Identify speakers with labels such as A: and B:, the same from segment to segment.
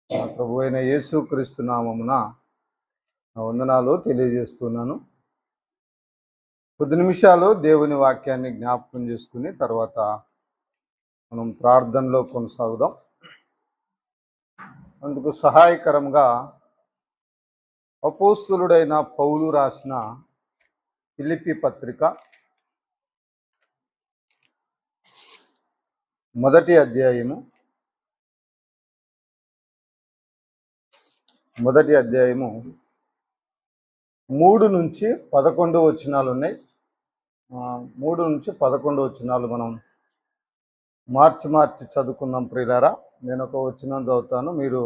A: మా ప్రభు అయిన యేసుక్రీస్తు నామమున నా వందనాలు తెలియజేస్తున్నాను. కొద్ది నిమిషాలు దేవుని వాక్యాన్ని జ్ఞాపకం చేసుకుని తర్వాత మనం ప్రార్థనలో కొనసాగుదాం. అందుకు సహాయకరంగా అపోస్తులుడైన పౌలు రాసిన ఫిలిప్పీ పత్రిక మొదటి అధ్యాయము 3 నుంచి 11 వచనాలు ఉన్నాయి. 3 నుంచి 11 వచనాలు మనం మార్చి చదువుకుందాం ప్రియులారా. నేను ఒక వచనం చదువుతాను, మీరు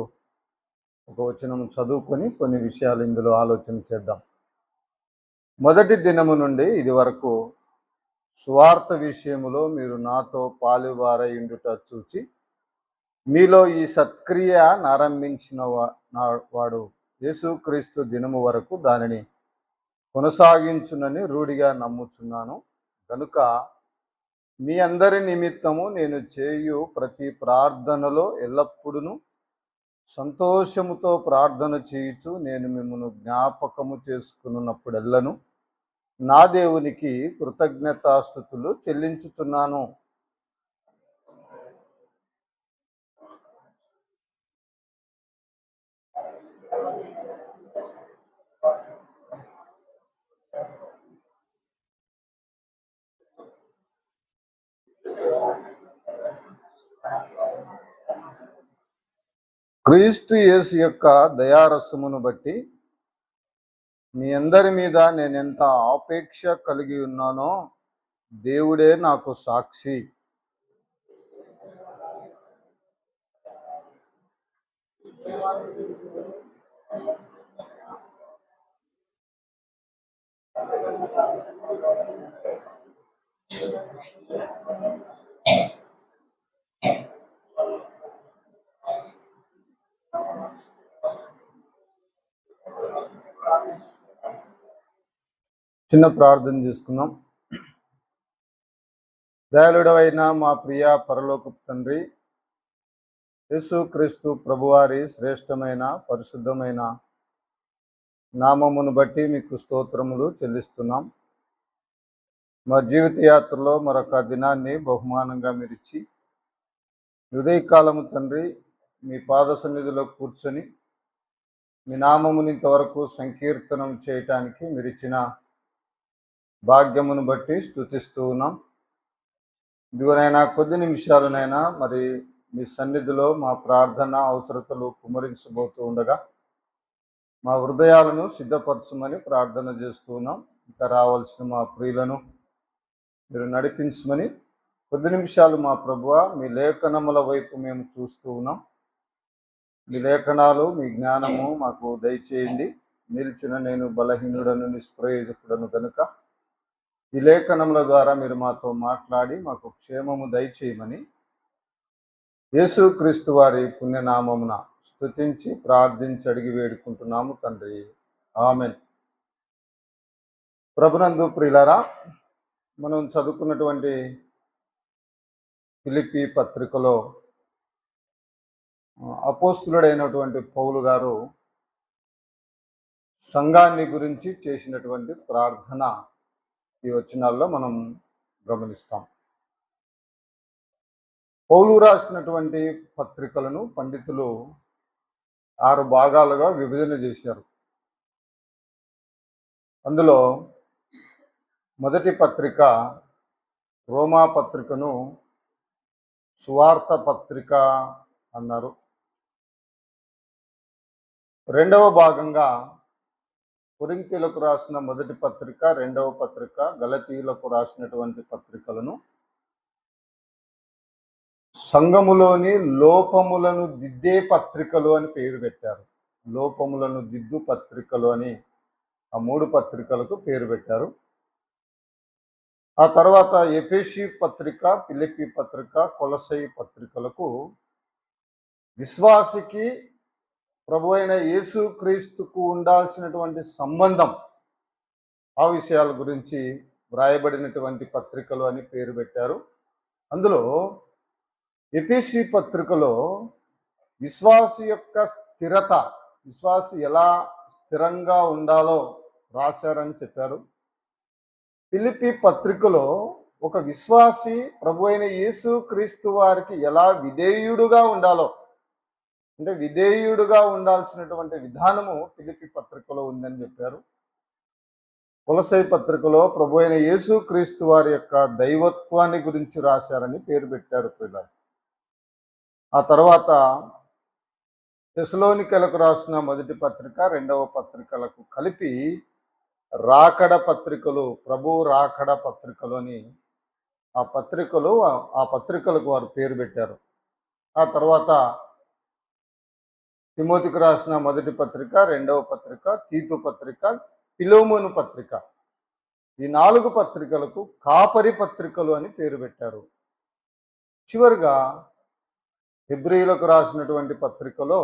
A: ఒక వచనం చదువుకొని కొన్ని విషయాలు ఇందులో ఆలోచన చేద్దాం. మొదటి దినము నుండి ఇది వరకు సువార్త విషయములో మీరు నాతో పాలువారయుండుట చూచి మీలో ఈ సత్క్రియ నారంభించిన వాడు యేసుక్రీస్తు దినము వరకు దానిని కొనసాగించునని రూఢిగా నమ్ముచున్నాను. కనుక మీ అందరి నిమిత్తము నేను చేయు ప్రతి ప్రార్థనలో ఎల్లప్పుడూ సంతోషముతో ప్రార్థన చేయుచు నేను మిమ్మల్ని జ్ఞాపకము చేసుకున్నప్పుడెల్లను నా దేవునికి కృతజ్ఞతాస్తుతులు చెల్లించుచున్నాను. క్రీస్తు యేసు యొక్క దయారసమును బట్టి మీ అందరి మీద నేనెంత ఆపేక్ష కలిగి ఉన్నానో దేవుడే నాకు సాక్షి. చిన్న ప్రార్థన చేసుకుందాం. దయాళుడవైన మా ప్రియ పరలోకపు తండ్రి, యేసుక్రీస్తు ప్రభువారి శ్రేష్టమైన పరిశుద్ధమైన నామమును బట్టి మీకు స్తోత్రములు చెల్లిస్తున్నాం. మా జీవిత యాత్రలో మరొక దినాన్ని బహుమానంగా మీరిచ్చి ఉదయకాలము తండ్రి మీ పాద సన్నిధిలో కూర్చొని మీ నామముని ఇంతవరకు సంకీర్తనం చేయటానికి మీరిచ్చిన భాగ్యమును బట్టి స్తుతిస్తూ ఉన్నాం. ఇదిగోనైనా కొద్ది నిమిషాలనైనా మరి మీ సన్నిధిలో మా ప్రార్థన అవసరతలు కుమరించబోతూ ఉండగా మా హృదయాలను సిద్ధపరచమని ప్రార్థన చేస్తూ ఉన్నాం. ఇంకా రావాల్సిన మా ప్రియులను మీరు నడిపించమని కొద్ది నిమిషాలు మా ప్రభువ మీ లేఖనముల వైపు మేము చూస్తూ ఉన్నాం. మీ లేఖనాలు మీ జ్ఞానము మాకు దయచేయండి. నిలిచిన నేను బలహీనుడను నిష్ప్రయోజకుడను కనుక ఈ లేఖనముల ద్వారా మీరు మాతో మాట్లాడి మాకు క్షేమము దయచేయమని యేసుక్రీస్తు వారి పుణ్యనామమున స్తుతించి ప్రార్థించి అడిగి వేడుకుంటున్నాము తండ్రి, ఆమెన్. ప్రభునందు ప్రియులారా, మనం చదువుకున్నటువంటి ఫిలిప్పీ పత్రికలో అపోస్తులుడైనటువంటి పౌలు గారు సంఘాన్ని గురించి చేసినటువంటి ప్రార్థన ఈ వచనాల్లో మనం గమనిస్తాం. పౌలు రాసినటువంటి పత్రికలను పండితులు 6 భాగాలుగా విభజన చేశారు. అందులో మొదటి పత్రిక రోమా పత్రికను సువార్త పత్రిక అన్నారు. రెండవ భాగంగా కొరింథీయులకు రాసిన మొదటి పత్రిక, రెండవ పత్రిక, గలతీయులకు రాసినటువంటి పత్రికలను సంఘములోని లోపములను దిద్దే పత్రికలు అని పేరు పెట్టారు. లోపములను దిద్దు పత్రికలు అని ఆ 3 పత్రికలకు పేరు పెట్టారు. ఆ తర్వాత ఎఫెసీ పత్రిక, ఫిలిప్పీ పత్రిక, కొలస్సై పత్రికలకు విశ్వాసికి ప్రభు అయిన యేసుక్రీస్తుకు ఉండాల్సినటువంటి సంబంధం, ఆ విషయాల గురించి వ్రాయబడినటువంటి పత్రికలు అని పేరు పెట్టారు. అందులో ఎఫెసీ పత్రికలో విశ్వాసి యొక్క స్థిరత, విశ్వాసి ఎలా స్థిరంగా ఉండాలో రాశారని చెప్పారు. ఫిలిప్పీ పత్రికలో ఒక విశ్వాసి ప్రభు అయిన యేసు క్రీస్తు వారికి ఎలా విధేయుడుగా ఉండాలో, అంటే విధేయుడుగా ఉండాల్సినటువంటి విధానము ఫిలిప్పీ పత్రికలో ఉందని చెప్పారు. కొలసై పత్రికలో ప్రభు అయిన యేసు క్రీస్తు వారి యొక్క దైవత్వాన్ని గురించి రాశారని పేరు పెట్టారు పిల్లలు. ఆ తర్వాత తెసలోనికలకు రాసిన మొదటి పత్రిక, రెండవ పత్రికలకు కలిపి రాకడ పత్రికలు, ప్రభు రాకడ పత్రికలు అని ఆ పత్రికలకు వారు పేరు పెట్టారు. ఆ తర్వాత తిమోతికి రాసిన మొదటి పత్రిక, రెండవ పత్రిక, తీతు పత్రిక, ఫిలోమోను పత్రిక, ఈ 4 పత్రికలకు కాపరి పత్రికలు అని పేరు పెట్టారు. చివరిగా హెబ్రీయులకు రాసినటువంటి పత్రికలో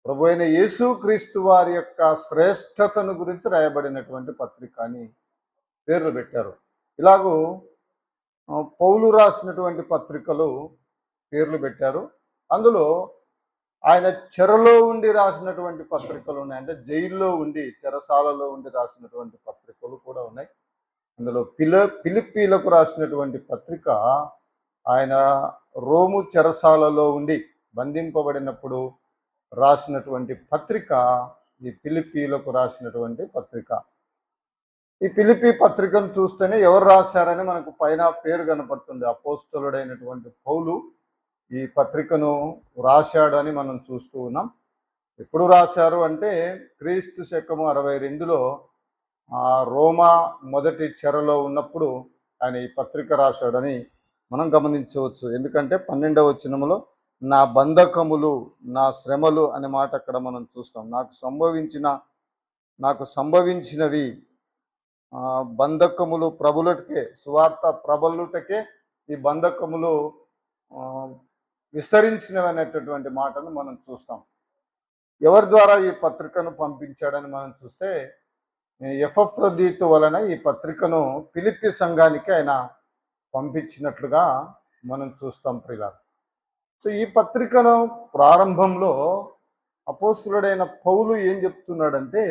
A: ప్రభు అయిన యేసు క్రీస్తు వారి యొక్క శ్రేష్టతను గురించి రాయబడినటువంటి పత్రిక అని పేర్లు పెట్టారు. ఇలాగూ పౌలు రాసినటువంటి పత్రికలు పేర్లు పెట్టారు. అందులో ఆయన చెరలో ఉండి రాసినటువంటి పత్రికలు ఉన్నాయి. అంటే జైల్లో ఉండి, చెరసాలలో ఉండి రాసినటువంటి పత్రికలు కూడా ఉన్నాయి. అందులో ఫిలిప్పీలకు రాసినటువంటి పత్రిక ఆయన రోము చెరసాలలో ఉండి బంధింపబడినప్పుడు రాసినటువంటి పత్రిక ఈ ఫిలిప్పీలకు రాసినటువంటి పత్రిక. ఈ ఫిలిప్పీ పత్రికను చూస్తేనే ఎవరు రాశారని మనకు పైన పేరు కనపడుతుంది. అపోస్తలుడైనటువంటి పౌలు ఈ పత్రికను రాశాడని మనం చూస్తూ ఉన్నాం. ఎప్పుడు రాశారు అంటే క్రీస్తు శకము 62లో రోమా మొదటి చెరలో ఉన్నప్పుడు ఆయన ఈ పత్రిక రాశాడని మనం గమనించవచ్చు. ఎందుకంటే 12వ వచనములో నా బంధకములు, నా శ్రమలు అనే మాట అక్కడ మనం చూస్తాం. నాకు సంభవించినవి బంధకములు ప్రభులకే, సువార్త ప్రబలుటకే ఈ బంధకములు విస్తరించినవి అనేటటువంటి మాటను మనం చూస్తాం. ఎవరి ద్వారా ఈ పత్రికను పంపించాడని మనం చూస్తే ఎపఫ్రొదీతు వలన ఈ పత్రికను ఫిలిప్పీ సంఘానికి ఆయన పంపించినట్లుగా మనం చూస్తాం ప్రియులారా. సో ఈ పత్రికను ప్రారంభంలో అపోస్తులుడైన పౌలు ఏం చెప్తున్నాడంటే,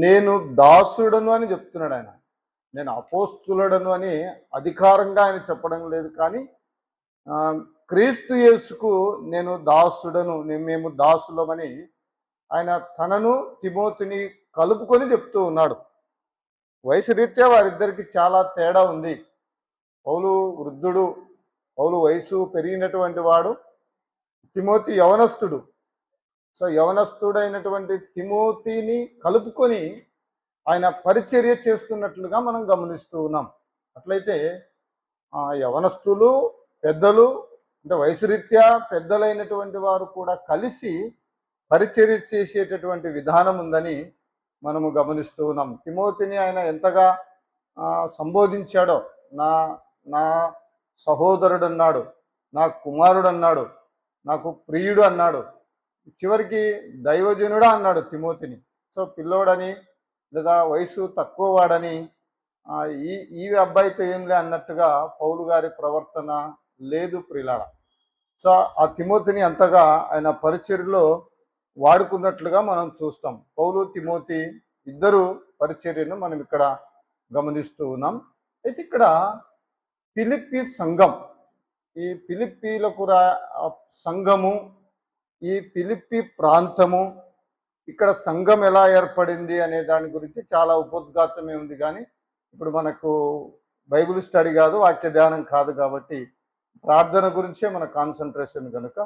A: నేను దాసుడను అని చెప్తున్నాడు ఆయన. నేను అపోస్తులుడను అని అధికారంగా ఆయన చెప్పడం లేదు, కానీ క్రీస్తు యేసుకు నేను దాసుడను, మేము దాసులమని ఆయన తనను తిమోతిని కలుపుకొని చెప్తూ ఉన్నాడు. వయసు రీత్యా వారిద్దరికి చాలా తేడా ఉంది. పౌలు వృద్ధుడు, పౌలు వయసు పెరిగినటువంటి వాడు, తిమోతి యవనస్తుడు. సో యవనస్తుడైనటువంటి తిమోతిని కలుపుకొని ఆయన పరిచర్య చేస్తున్నట్లుగా మనం గమనిస్తూ ఉన్నాం. అట్లయితే యవనస్తులు, పెద్దలు, అంటే వయసు రీత్యా పెద్దలైనటువంటి వారు కూడా కలిసి పరిచర్య చేసేటటువంటి విధానం ఉందని మనము గమనిస్తూ ఉన్నాం. తిమోతిని ఆయన ఎంతగా సంబోధించాడో, నా నా సహోదరుడు అన్నాడు, నా కుమారుడు అన్నాడు, నాకు ప్రియుడు అన్నాడు, చివరికి దైవజనుడా అన్నాడు తిమోతిని. సో పిల్లోడని లేదా వయసు తక్కువ వాడని ఈ అబ్బాయితో ఏంలే అన్నట్టుగా పౌలు గారి ప్రవర్తన లేదు ప్రియులారా. సో ఆ తిమోతిని అంతగా ఆయన పరిచర్యలో వాడుకున్నట్లుగా మనం చూస్తాం. పౌలు తిమోతి ఇద్దరు పరిచర్యను మనం ఇక్కడ గమనిస్తూ ఉన్నాం. అయితే ఇక్కడ ఫిలిప్పీ సంఘం, ఈ ఫిలిప్పీలకు సంఘము, ఈ ఫిలిప్పీ ప్రాంతము, ఇక్కడ సంఘం ఎలా ఏర్పడింది అనే దాని గురించి చాలా ఉపోద్ఘాతమే ఉంది. కానీ ఇప్పుడు మనకు బైబిల్ స్టడీ కాదు, వాక్య ధ్యానం కాదు, కాబట్టి ప్రార్థన గురించే మన కాన్సన్ట్రేషన్ కనుక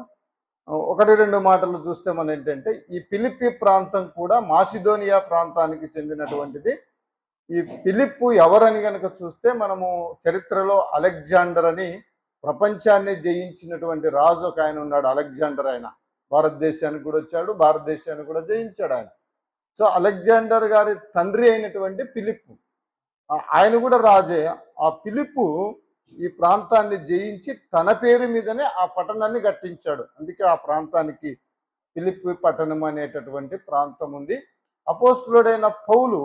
A: 1-2 మాటలు చూస్తే మనం ఏంటంటే, ఈ ఫిలిప్పీ ప్రాంతం కూడా మాసిదోనియా ప్రాంతానికి చెందినటువంటిది. ఈ ఫిలిప్పు ఎవరని కనుక చూస్తే మనము చరిత్రలో అలెగ్జాండర్ అని ప్రపంచాన్ని జయించినటువంటి రాజు ఒక ఆయన ఉన్నాడు. అలెగ్జాండర్, ఆయన భారతదేశానికి కూడా వచ్చాడు, భారతదేశాన్ని కూడా జయించాడు ఆయన. సో అలెగ్జాండర్ గారి తండ్రి అయినటువంటి ఫిలిప్పు, ఆయన కూడా రాజే. ఆ ఫిలిప్పు ఈ ప్రాంతాన్ని జయించి తన పేరు మీదనే ఆ పట్టణాన్ని కట్టించాడు. అందుకే ఆ ప్రాంతానికి ఫిలిప్పీ పట్టణం అనేటటువంటి ప్రాంతం ఉంది. అపోస్తులుడైన పౌలు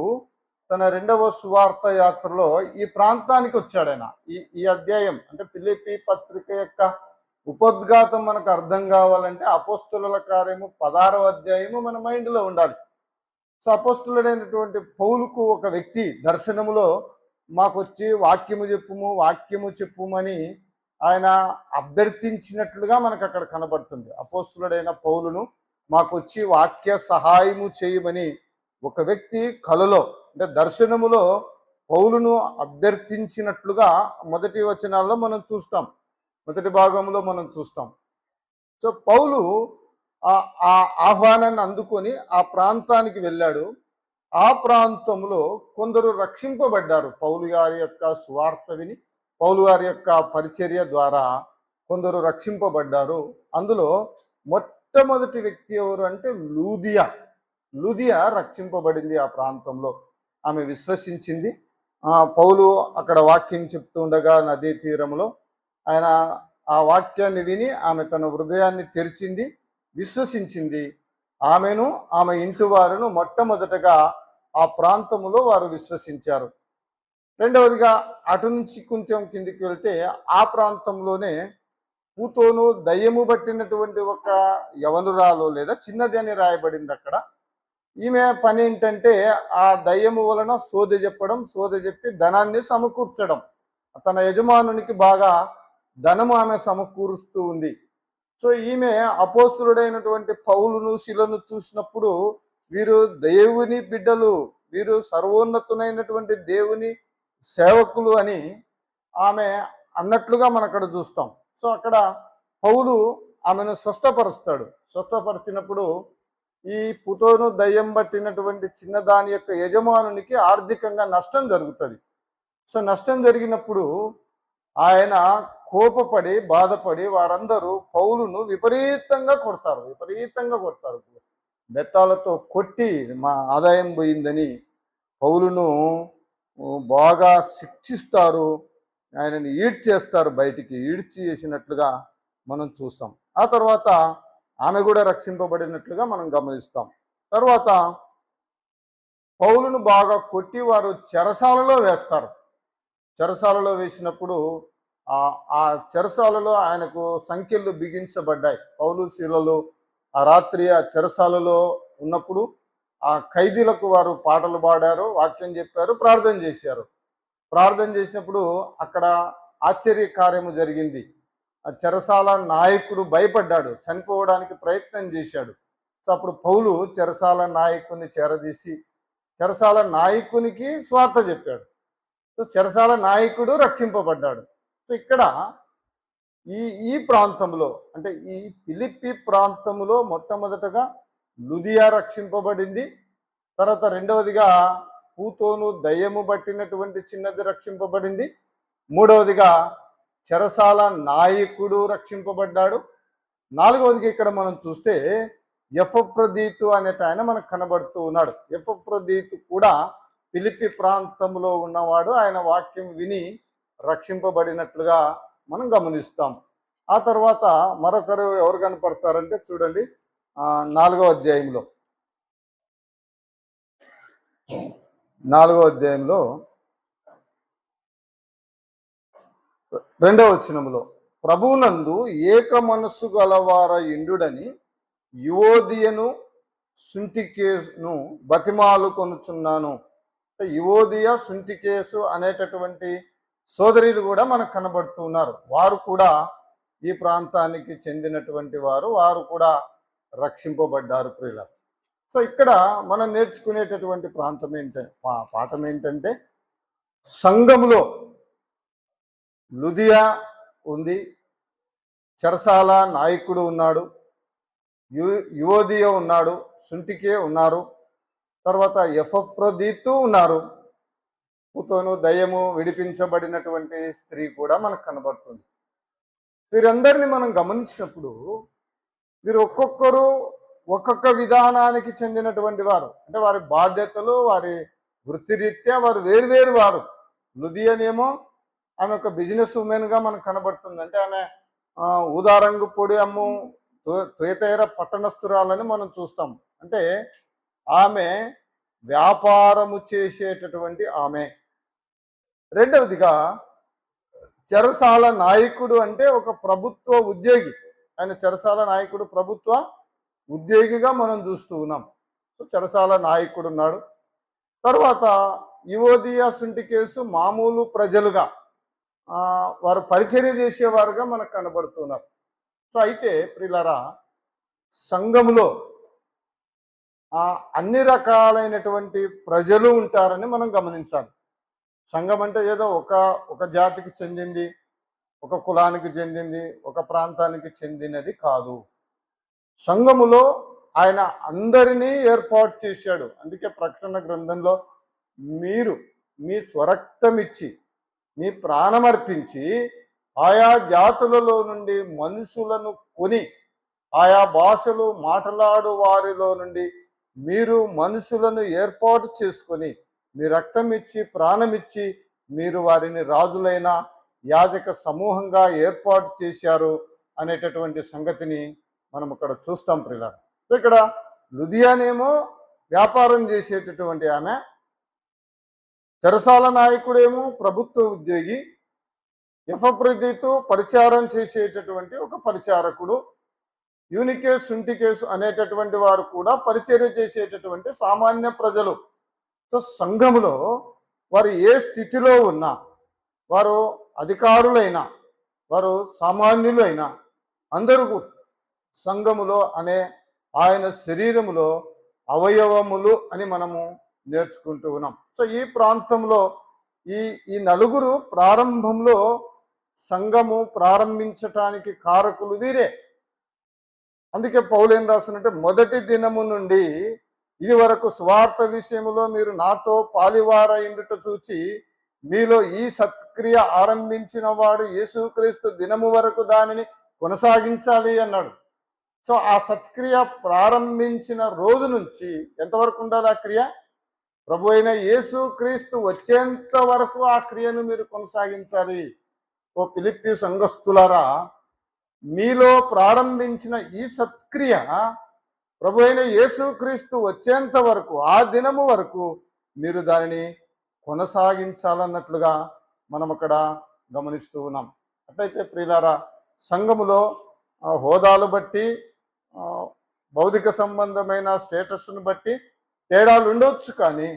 A: తన 2వ సువార్త యాత్రలో ఈ ప్రాంతానికి వచ్చాడు ఆయన. ఈ అధ్యాయం అంటే ఫిలిప్పీ పత్రిక యొక్క ఉపోద్ఘాతం మనకు అర్థం కావాలంటే అపోస్తుల కార్యము 16వ అధ్యాయము మన మైండ్లో ఉండాలి. సో అపోస్తులుడైనటువంటి పౌలుకు ఒక వ్యక్తి దర్శనములో మాకొచ్చి వాక్యము చెప్పుమని ఆయన అభ్యర్థించినట్లుగా మనకు అక్కడ కనబడుతుంది. అపోస్తులుడైన పౌలును మాకొచ్చి వాక్య సహాయము చేయమని ఒక వ్యక్తి కలలో అంటే దర్శనములో పౌలును అభ్యర్థించినట్లుగా మొదటి వచనాల్లో మనం చూస్తాం, మొదటి భాగంలో మనం చూస్తాం. సో పౌలు ఆ ఆహ్వానాన్ని అందుకొని ఆ ప్రాంతానికి వెళ్ళాడు. ఆ ప్రాంతంలో కొందరు రక్షింపబడ్డారు. పౌలు గారి యొక్క సువార్త విని, పౌలు గారి యొక్క పరిచర్య ద్వారా కొందరు రక్షింపబడ్డారు. అందులో మొట్టమొదటి వ్యక్తి ఎవరు అంటే లూదియా రక్షింపబడింది. ఆ ప్రాంతంలో ఆమె విశ్వసించింది. పౌలు అక్కడ వాక్యం చెప్తూ ఉండగా నదీ తీరంలో ఆయన ఆ వాక్యాన్ని విని ఆమె తన హృదయాన్ని తెరిచింది, విశ్వసించింది. ఆమెను ఆమె ఇంటి వారును మొట్టమొదటగా ఆ ప్రాంతంలో వారు విశ్వసించారు. రెండవదిగా అటు నుంచి కొంచెం కిందికి వెళ్తే ఆ ప్రాంతంలోనే పూతోను దయ్యము పట్టినటువంటి ఒక యవనురాలు లేదా చిన్నది అని రాయబడింది అక్కడ. ఈమె పని ఏంటంటే ఆ దయ్యము వలన సోదె చెప్పి ధనాన్ని సమకూర్చడం. తన యజమానునికి బాగా ధనము ఆమె సమకూరుస్తూ ఉంది. సో ఈమె అపోస్తులుడైనటువంటి పౌలును శిలను చూసినప్పుడు వీరు దేవుని బిడ్డలు, వీరు సర్వోన్నతునైనటువంటి దేవుని సేవకులు అని ఆమె అన్నట్లుగా మనం అక్కడ చూస్తాం. సో అక్కడ పౌలు ఆమెను స్వస్థపరిచినప్పుడు ఈ పుతోను దయ్యం పట్టినటువంటి చిన్నదాని యొక్క యజమానునికి ఆర్థికంగా నష్టం జరుగుతుంది. సో నష్టం జరిగినప్పుడు ఆయన కోపపడి బాధపడి వారందరూ పౌలును విపరీతంగా కొడతారు. బెత్తాలతో కొట్టి మా ఆదాయం పోయిందని పౌలును బాగా శిక్షిస్తారు. ఆయనని ఈడ్చేస్తారు, బయటికి ఈడ్చేసినట్లుగా మనం చూస్తాం. ఆ తర్వాత ఆమె కూడా రక్షింపబడినట్లుగా మనం గమనిస్తాం. తర్వాత పౌలును బాగా కొట్టి వారు చెరసాలలో వేస్తారు. చెరసాలలో వేసినప్పుడు ఆ చెరసాలలో ఆయనకు సంఖ్యలు బిగించబడ్డాయి. పౌలు శీలలు ఆ రాత్రి ఆ చెరసాలలో ఉన్నప్పుడు ఆ ఖైదీలకు వారు పాటలు పాడారు, వాక్యం చెప్పారు, ప్రార్థన చేశారు. ప్రార్థన చేసినప్పుడు అక్కడ ఆశ్చర్య కార్యము జరిగింది. ఆ చెరసాల నాయకుడు భయపడ్డాడు, చనిపోవడానికి ప్రయత్నం చేశాడు. సో అప్పుడు పౌలు చెరసాల నాయకుని చేరదీసి చెరసాల నాయకునికి స్వార్థ చెప్పాడు. సో చెరసాల నాయకుడు రక్షింపబడ్డాడు. సో ఇక్కడ ఈ ప్రాంతంలో అంటే ఈ ఫిలిప్పి ప్రాంతంలో మొట్టమొదటగా లూదియా రక్షింపబడింది. తర్వాత రెండవదిగా పూతోను దయ్యము పట్టినటువంటి చిన్నది రక్షింపబడింది. మూడవదిగా చెరసాల నాయకుడు రక్షింపబడ్డాడు. నాలుగవదిగా ఇక్కడ మనం చూస్తే ఎపఫ్రొదీతు అనేట ఆయన మనకు కనబడుతూ ఉన్నాడు. ఎపఫ్రొదీతు కూడా ఫిలిప్పి ప్రాంతంలో ఉన్నవాడు. ఆయన వాక్యం విని రక్షింపబడినట్లుగా మనం గమనిస్తాం. ఆ తర్వాత మరొకరు ఎవరు కనపడతారంటే చూడండి, 4వ అధ్యాయంలో 2వ వచనములో ప్రభువునందు ఏక మనస్సు గలవార ఇండుడని యువోదియను సుంటికేసును బతిమాలు కొనుచున్నాను. యువోదియ సుంటికేసు అనేటటువంటి సోదరులు కూడా మనకు కనబడుతూ ఉన్నారు. వారు కూడా ఈ ప్రాంతానికి చెందినటువంటి వారు కూడా రక్షింపబడ్డారు ప్రియుల. సో ఇక్కడ మనం నేర్చుకునేటటువంటి పాఠం ఏంటంటే సంఘములో లూదియా ఉంది, చెరసాల నాయకుడు ఉన్నాడు, యువోదియ ఉన్నాడు, సుంటికే ఉన్నారు, తర్వాత ఎపఫ్రొదీతు ఉన్నారు, పూతోను దయ్యము విడిపించబడినటువంటి స్త్రీ కూడా మనకు కనబడుతుంది. వీరందరినీ మనం గమనించినప్పుడు వీరు ఒక్కొక్కరు ఒక్కొక్క విధానానికి చెందినటువంటి వారు. అంటే వారి బాధ్యతలు, వారి వృత్తిరీత్యా వారు వేరు వారు. లూదియానేమో ఆమె ఒక బిజినెస్ ఉమెన్గా మనకు కనబడుతుంది. అంటే ఆమె ఊదారంగు పొడి అమ్ము తుయతైర పట్టణస్థురాలని మనం చూస్తాం. అంటే ఆమె వ్యాపారము చేసేటటువంటి ఆమె. రెండవదిగా చెరసాల నాయకుడు అంటే ఒక ప్రభుత్వ ఉద్యోగి. ఆయన చెరసాల నాయకుడు, ప్రభుత్వ ఉద్యోగిగా మనం చూస్తూ ఉన్నాం. సో చెరసాల నాయకుడు ఉన్నాడు. తర్వాత యువోదియా సుంటికేసు మామూలు ప్రజలుగా వారు పరిచర్య చేసేవారుగా మనకు కనబడుతున్నారు. సో అయితే ప్రియులారా, సంఘములో అన్ని రకాలైనటువంటి ప్రజలు ఉంటారని మనం గమనించాలి. సంఘం అంటే ఏదో ఒక జాతికి చెందింది, ఒక కులానికి చెందింది, ఒక ప్రాంతానికి చెందినది కాదు. సంఘములో ఆయన అందరినీ ఏర్పాటు చేశాడు. అందుకే ప్రకటన గ్రంథంలో మీరు మీ స్వరక్తమిచ్చి మీ ప్రాణమర్పించి ఆయా జాతులలో నుండి మనుషులను కొని ఆయా భాషలు మాట్లాడు వారిలో నుండి మీరు మనుషులను ఏర్పాటు చేసుకొని మీ రక్తం ఇచ్చి ప్రాణమిచ్చి మీరు వారిని రాజులైన యాజక సమూహంగా ఏర్పాటు చేశారు అనేటటువంటి సంగతిని మనం ఇక్కడ చూస్తాం ప్రియులారా. సో ఇక్కడ లుదియానేమో వ్యాపారం చేసేటటువంటి ఆమె, చెరసాల నాయకుడేమో ప్రభుత్వ ఉద్యోగి, ఎఫ్రదీతు పరిచారం చేసేటటువంటి ఒక పరిచారకుడు, యూనికేస్ సుంటికేసు అనేటటువంటి వారు కూడా పరిచర్య చేసేటటువంటి సామాన్య ప్రజలు. సో సంఘములో వారు ఏ స్థితిలో ఉన్నా, వారు అధికారులైనా వారు సామాన్యులైనా అందరూ సంఘములో అనే ఆయన శరీరములో అవయవములు అని మనము నేర్చుకుంటూ ఉన్నాం. సో ఈ ప్రాంతంలో ఈ నలుగురు ప్రారంభంలో సంఘము ప్రారంభించటానికి కారకులు వీరే. అందుకే పౌలు ఏం రాస్తున్నట్టే, మొదటి దినము నుండి ఇది వరకు స్వార్థ విషయములో మీరు నాతో పాలివారయుండుట చూచి మీలో ఈ సత్క్రియ ఆరంభించిన వాడు యేసుక్రీస్తు దినము వరకు దానిని కొనసాగించాలి అన్నాడు. సో ఆ సత్క్రియ ప్రారంభించిన రోజు నుంచి ఎంతవరకు ఉండాలి ఆ క్రియ? ప్రభు అయిన యేసుక్రీస్తు వచ్చేంత వరకు ఆ క్రియను మీరు కొనసాగించాలి. ఓ ఫిలిప్పీ సంఘస్థులారా, మీలో ప్రారంభించిన ఈ సత్క్రియ ప్రభు అయిన యేసుక్రీస్తు వచ్చేంత వరకు, ఆ దినము వరకు మీరు దానిని కొనసాగించాలన్నట్లుగా మనం అక్కడ గమనిస్తూ ఉన్నాం. అట్లయితే ప్రియులారా, సంఘములో హోదాలు బట్టి, భౌతిక సంబంధమైన స్టేటస్ను బట్టి తేడాలు ఉండవచ్చు, కానీ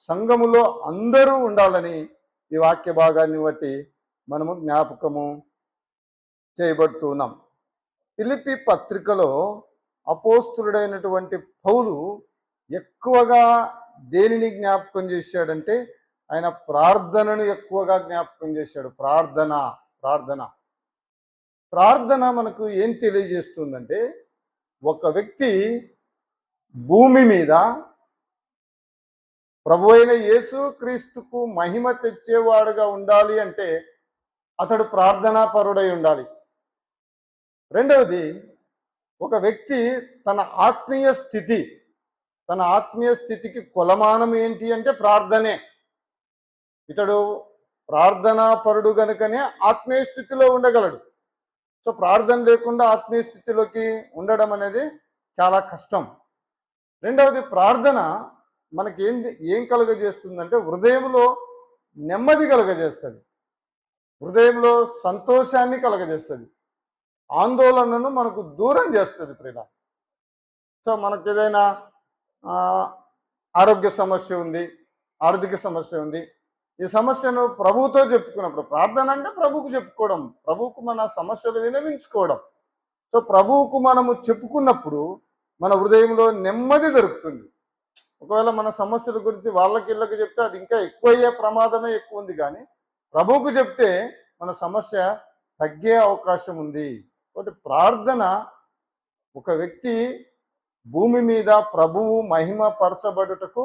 A: సంఘములో అందరూ ఉండాలని ఈ వాక్య భాగాన్ని బట్టి మనము జ్ఞాపకము చేయబడుతున్నాం. ఫిలిప్పీ పత్రికలో అపోస్తులుడైనటువంటి పౌలు ఎక్కువగా దేనిని జ్ఞాపకం చేశాడంటే, ఆయన ప్రార్థనను ఎక్కువగా జ్ఞాపకం చేశాడు. ప్రార్థన మనకు ఏం తెలియజేస్తుందంటే, ఒక వ్యక్తి భూమి మీద ప్రభు అయిన యేసుక్రీస్తుకు మహిమ తెచ్చేవాడుగా ఉండాలి అంటే అతడు ప్రార్థనాపరుడై ఉండాలి. రెండవది, ఒక వ్యక్తి తన ఆత్మీయ స్థితికి కొలమానం ఏంటి అంటే ప్రార్థనే. ఇతడు ప్రార్థనాపరుడు గనుకనే ఆత్మీయ స్థితిలో ఉండగలడు. సో ప్రార్థన లేకుండా ఆత్మీయ స్థితిలోకి ఉండడం అనేది చాలా కష్టం. రెండవది, ప్రార్థన మనకి ఏం కలుగజేస్తుందంటే హృదయంలో నెమ్మది కలుగజేస్తుంది, హృదయంలో సంతోషాన్ని కలుగజేస్తుంది, ఆందోళనను మనకు దూరం చేస్తుంది ప్రియుల. సో మనకు ఏదైనా ఆరోగ్య సమస్య ఉంది, ఆర్థిక సమస్య ఉంది, ఈ సమస్యను ప్రభువుతో చెప్పుకున్నప్పుడు, ప్రార్థన అంటే ప్రభువుకు చెప్పుకోవడం, ప్రభువుకు మన సమస్యలు వినవించుకోవడం. సో ప్రభువుకు మనము చెప్పుకున్నప్పుడు మన హృదయంలో నెమ్మది దొరుకుతుంది. ఒకవేళ మన సమస్యల గురించి వాళ్ళకి చెప్తే అది ఇంకా ఎక్కువ అయ్యే ప్రమాదమే ఎక్కువ ఉంది, కానీ ప్రభువుకు చెప్తే మన సమస్య తగ్గే అవకాశం ఉంది. కాబట్టి ప్రార్థన ఒక వ్యక్తి భూమి మీద ప్రభువు మహిమ పరచబడుటకు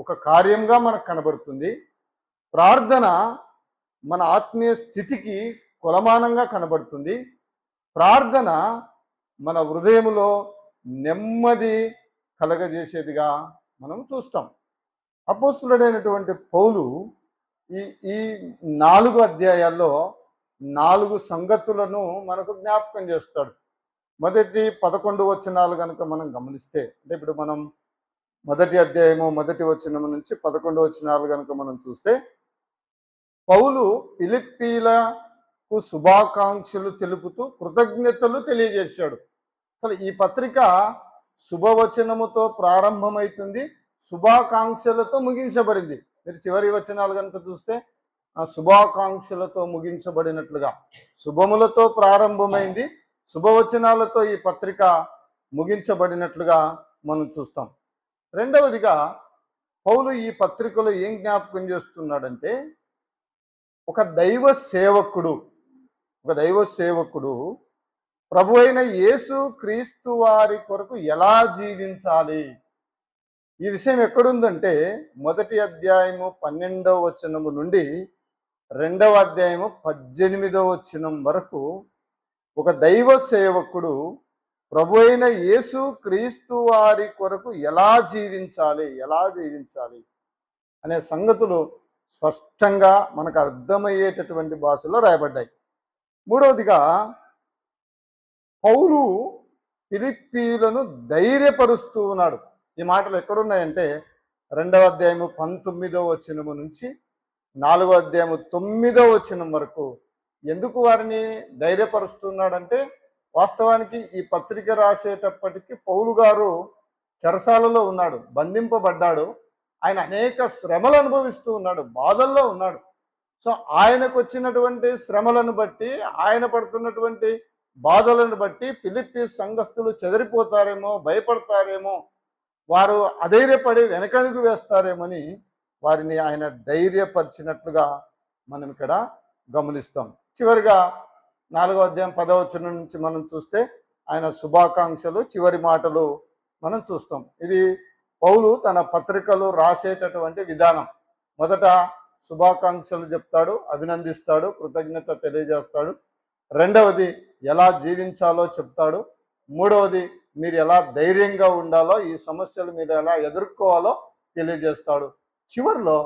A: ఒక కార్యంగా మనకు కనబడుతుంది. ప్రార్థన మన ఆత్మీయ స్థితికి కొలమానంగా కనబడుతుంది. ప్రార్థన మన హృదయంలో నెమ్మది కలగజేసేదిగా మనం చూస్తాం. అపోస్తులుడైనటువంటి పౌలు ఈ 4 అధ్యాయాల్లో 4 సంగతులను మనకు జ్ఞాపకం చేస్తాడు. మొదటి 11 వచనాలు కనుక మనం గమనిస్తే, అంటే ఇప్పుడు మనం మొదటి అధ్యాయము 1వ వచనం నుంచి 11వ వచనాలు కనుక మనం చూస్తే, పౌలు ఫిలిప్పీల శుభాకాంక్షలు తెలుపుతూ కృతజ్ఞతలు తెలియజేశాడు. అసలు ఈ పత్రిక శుభవచనముతో ప్రారంభమవుతుంది, శుభాకాంక్షలతో ముగించబడింది. మీరు చివరి వచనాలు కనుక చూస్తే ఆ శుభాకాంక్షలతో ముగించబడినట్లుగా, శుభములతో ప్రారంభమైంది, శుభవచనాలతో ఈ పత్రిక ముగించబడినట్లుగా మనం చూస్తాం. రెండవదిగా పౌలు ఈ పత్రికలో ఏం జ్ఞాపకం చేస్తున్నాడంటే, ఒక దైవ సేవకుడు ప్రభు అయిన యేసు క్రీస్తు వారి కొరకు ఎలా జీవించాలి. ఈ విషయం ఎక్కడుందంటే, మొదటి అధ్యాయము 12వ వచనము నుండి 2వ అధ్యాయము 18వ వచనం వరకు ఒక దైవ సేవకుడు ప్రభు అయిన యేసు క్రీస్తు వారి కొరకు ఎలా జీవించాలి అనే సంగతులు స్పష్టంగా మనకు అర్థమయ్యేటటువంటి భాషలో రాయబడ్డాయి. మూడవదిగా పౌలు ఫిలిప్పీలను ధైర్యపరుస్తూ ఉన్నాడు. ఈ మాటలు ఎక్కడున్నాయంటే 2వ అధ్యాయము 19వ వచనము నుంచి 4వ అధ్యాయము 9వ వచనం వరకు. ఎందుకు వారిని ధైర్యపరుస్తున్నాడంటే, వాస్తవానికి ఈ పత్రిక రాసేటప్పటికి పౌలు గారు చెరసాలలో ఉన్నాడు, బంధింపబడ్డాడు, ఆయన అనేక శ్రమలు అనుభవిస్తూ ఉన్నాడు, బాధల్లో ఉన్నాడు. సో ఆయనకు వచ్చినటువంటి శ్రమలను బట్టి, ఆయన పడుతున్నటువంటి బాధలను బట్టి ఫిలిప్పీ సంఘస్థులు చెదిరిపోతారేమో, భయపడతారేమో, వారు అధైర్యపడి వెనకడుగు వేస్తారేమని వారిని ఆయన ధైర్యపరిచినట్లుగా మనం ఇక్కడ గమనిస్తాం. చివరిగా 4వ అధ్యాయం 10వ వచనం నుంచి మనం చూస్తే ఆయన శుభాకాంక్షలు చివరి మాటలు మనం చూస్తాం. ఇది పౌలు తన పత్రికలు రాసేటటువంటి విధానం. మొదట శుభాకాంక్షలు చెప్తాడు, అభినందిస్తాడు, కృతజ్ఞత తెలియజేస్తాడు. రెండవది ఎలా జీవించాలో చెప్తాడు. మూడవది మీరు ఎలా ధైర్యంగా ఉండాలో, ఈ సమస్యలు మీరు ఎలా ఎదుర్కోవాలో తెలియజేస్తాడు. చివరిలో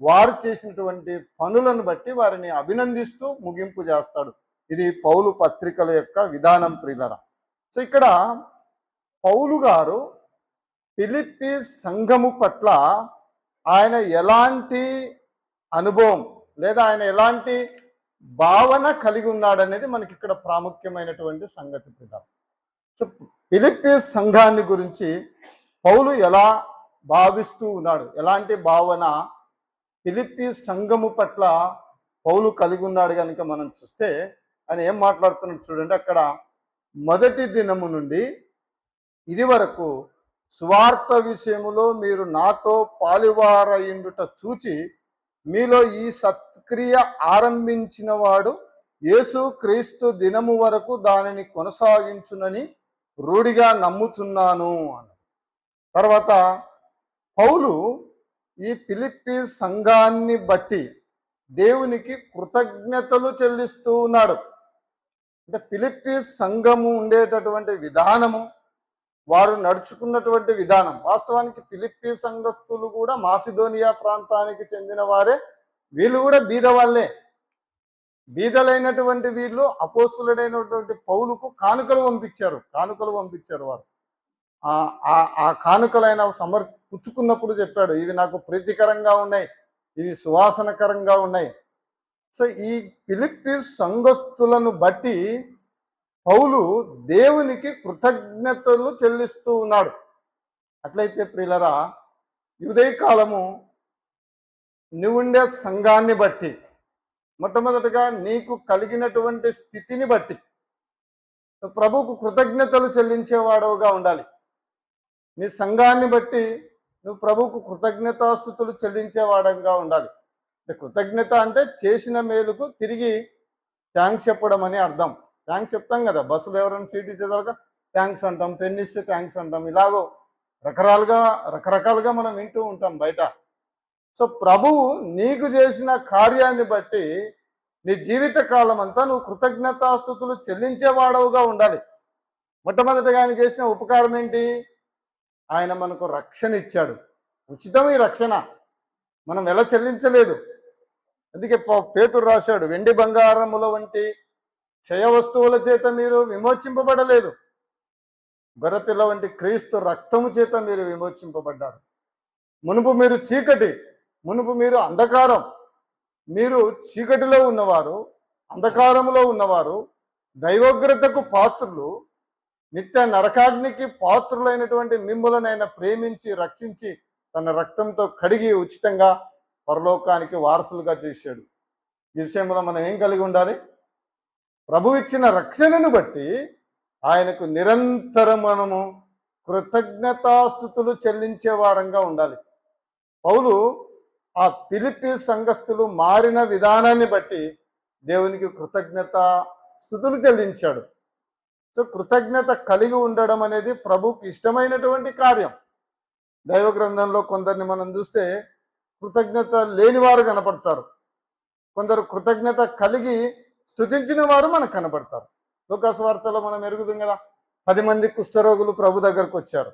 A: వారు చేసినటువంటి పనులను బట్టి వారిని అభినందిస్తూ ముగింపు చేస్తాడు. ఇది పౌలు పత్రికల యొక్క విధానం ప్రియులరా. సో ఇక్కడ పౌలు గారు ఫిలిప్పీ సంఘము పట్ల ఆయన ఎలాంటి అనుభవం లేదా ఆయన ఎలాంటి భావన కలిగి ఉన్నాడనేది మనకి ఇక్కడ ప్రాముఖ్యమైనటువంటి సంగతి ప్రియులరా. సో ఫిలిప్పీ సంఘాన్ని గురించి పౌలు ఎలా భావిస్తూ ఉన్నాడు, ఎలాంటి భావన ఫిలిప్పీ సంఘము పట్ల పౌలు కలిగి ఉన్నాడు కనుక మనం చూస్తే ఆయన ఏం మాట్లాడుతున్నాడు చూడండి. అక్కడ మొదటి దినము నుండి ఇది వరకు సువార్త విషయములో మీరు నాతో పాలువారయుండుట చూచి మీలో ఈ సత్క్రియ ఆరంభించిన వాడు యేసు క్రీస్తు దినము వరకు దానిని కొనసాగించునని రూఢిగా నమ్ముచున్నాను అన్న తర్వాత పౌలు ఈ ఫిలిప్పీ సంఘాన్ని బట్టి దేవునికి కృతజ్ఞతలు చెల్లిస్తూ ఉన్నాడు. అంటే ఫిలిప్పీ సంఘము ఉండేటటువంటి విధానము, వారు నడుచుకున్నటువంటి విధానం, వాస్తవానికి ఫిలిప్పీ సంఘస్థులు కూడా మాసిదోనియా ప్రాంతానికి చెందిన వారే, వీళ్ళు కూడా బీద వాళ్ళే. బీదలైనటువంటి వీళ్ళు అపోస్తులుడైనటువంటి పౌలుకు కానుకలు పంపించారు వారు. ఆ కానుకలైన పుచ్చుకున్నప్పుడు చెప్పాడు, ఇవి నాకు ప్రీతికరంగా ఉన్నాయి, ఇవి సువాసనకరంగా ఉన్నాయి. సో ఈ ఫిలిప్పీ సంఘస్థులను బట్టి పౌలు దేవునికి కృతజ్ఞతలు చెల్లిస్తూ ఉన్నాడు. అట్లయితే ప్రియులరా, ఉదయకాలము నువ్వుండే సంఘాన్ని బట్టి, మొట్టమొదటిగా నీకు కలిగినటువంటి స్థితిని బట్టి ప్రభువుకు కృతజ్ఞతలు చెల్లించేవాడవుగా ఉండాలి. నీ సంఘాన్ని బట్టి నువ్వు ప్రభువుకు కృతజ్ఞతాస్తుతులు చెల్లించేవాడంగా ఉండాలి. కృతజ్ఞత అంటే చేసిన మేలుకు తిరిగి థ్యాంక్స్ చెప్పడం అని అర్థం. థ్యాంక్స్ చెప్తాం కదా, బస్సులో ఎవరైనా సీట్ ఇచ్చేదాకా థ్యాంక్స్ అంటాం, పెన్ ఇస్తే థ్యాంక్స్ అంటాం, ఇలాగో రకరకాలుగా మనం వింటూ ఉంటాం బయట. సో ప్రభువు నీకు చేసిన కార్యాన్ని బట్టి నీ జీవిత కాలం అంతా నువ్వు కృతజ్ఞతాస్తుతులు చెల్లించేవాడవుగా ఉండాలి. మొట్టమొదటిగా ఆయన చేసిన ఉపకారం ఏంటి? ఆయన మనకు రక్షణ ఇచ్చాడు. ఉచితం ఈ రక్షణ, మనం ఎలా చెల్లించలేదు. అందుకే పేతురు రాశాడు, వెండి బంగారముల వంటి క్షయ వస్తువుల చేత మీరు విమోచింపబడలేదు, గొర్రెపిల్ల వంటి క్రీస్తు రక్తము చేత మీరు విమోచింపబడ్డారు. మునుపు మీరు చీకటి, మునుపు మీరు అంధకారం, మీరు చీకటిలో ఉన్నవారు, అంధకారములో ఉన్నవారు, దైవోగ్రతకు పాత్రులు, నిత్య నరకాగ్నికి పాత్రులైనటువంటి మిమ్ములను ఆయన ప్రేమించి రక్షించి తన రక్తంతో కడిగి ఉచితంగా పరలోకానికి వారసులుగా చేశాడు. ఈ విషయంలో మనం ఏం కలిగి ఉండాలి? ప్రభు ఇచ్చిన రక్షణను బట్టి ఆయనకు నిరంతరం మనము కృతజ్ఞతాస్తుతులు చెల్లించే వారంగా ఉండాలి. పౌలు ఆ ఫిలిప్పీ సంఘస్థులు మారిన విధానాన్ని బట్టి దేవునికి స్థుతులు చెల్లించాడు. సో కృతజ్ఞత కలిగి ఉండడం అనేది ప్రభుకి ఇష్టమైనటువంటి కార్యం. దైవ గ్రంథంలో కొందరిని మనం చూస్తే కృతజ్ఞత లేని వారు కనపడతారు, కొందరు కృతజ్ఞత కలిగి స్తుతించిన వారు మనకు కనపడతారు. లూకాసు వార్తలో మనం ఎరుగుదాం కదా, 10 మంది కుష్ఠరోగులు ప్రభు దగ్గరకు వచ్చారు.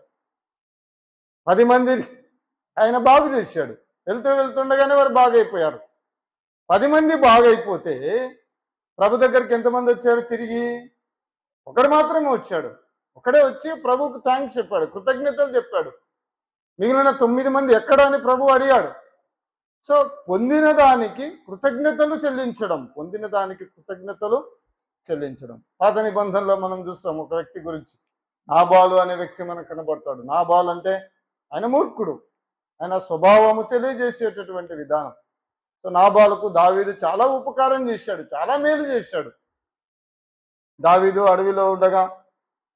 A: 10 మందిని ఆయన బాగు చేశాడు. వెళ్తుండగానే వారు బాగైపోయారు. 10 మంది బాగైపోతే ప్రభు దగ్గరికి ఎంతమంది వచ్చారు? తిరిగి ఒకడు మాత్రమే వచ్చాడు. ఒకడే వచ్చి ప్రభువుకు థ్యాంక్స్ చెప్పాడు, కృతజ్ఞతలు చెప్పాడు. మిగిలిన 9 మంది ఎక్కడా అని ప్రభు అడిగాడు. సో పొందిన దానికి కృతజ్ఞతలు చెల్లించడం. పాత నిబంధనలో మనం చూస్తాం ఒక వ్యక్తి గురించి, నాబాలు అనే వ్యక్తి మనకు కనబడతాడు. నాబాలు అంటే ఆయన మూర్ఖుడు, ఆయన స్వభావము తెలియజేసేటటువంటి విధానం. సో నాబాలుకు దావీదు చాలా ఉపకారం చేశాడు, చాలా మేలు చేశాడు. దావీదు అడవిలో ఉండగా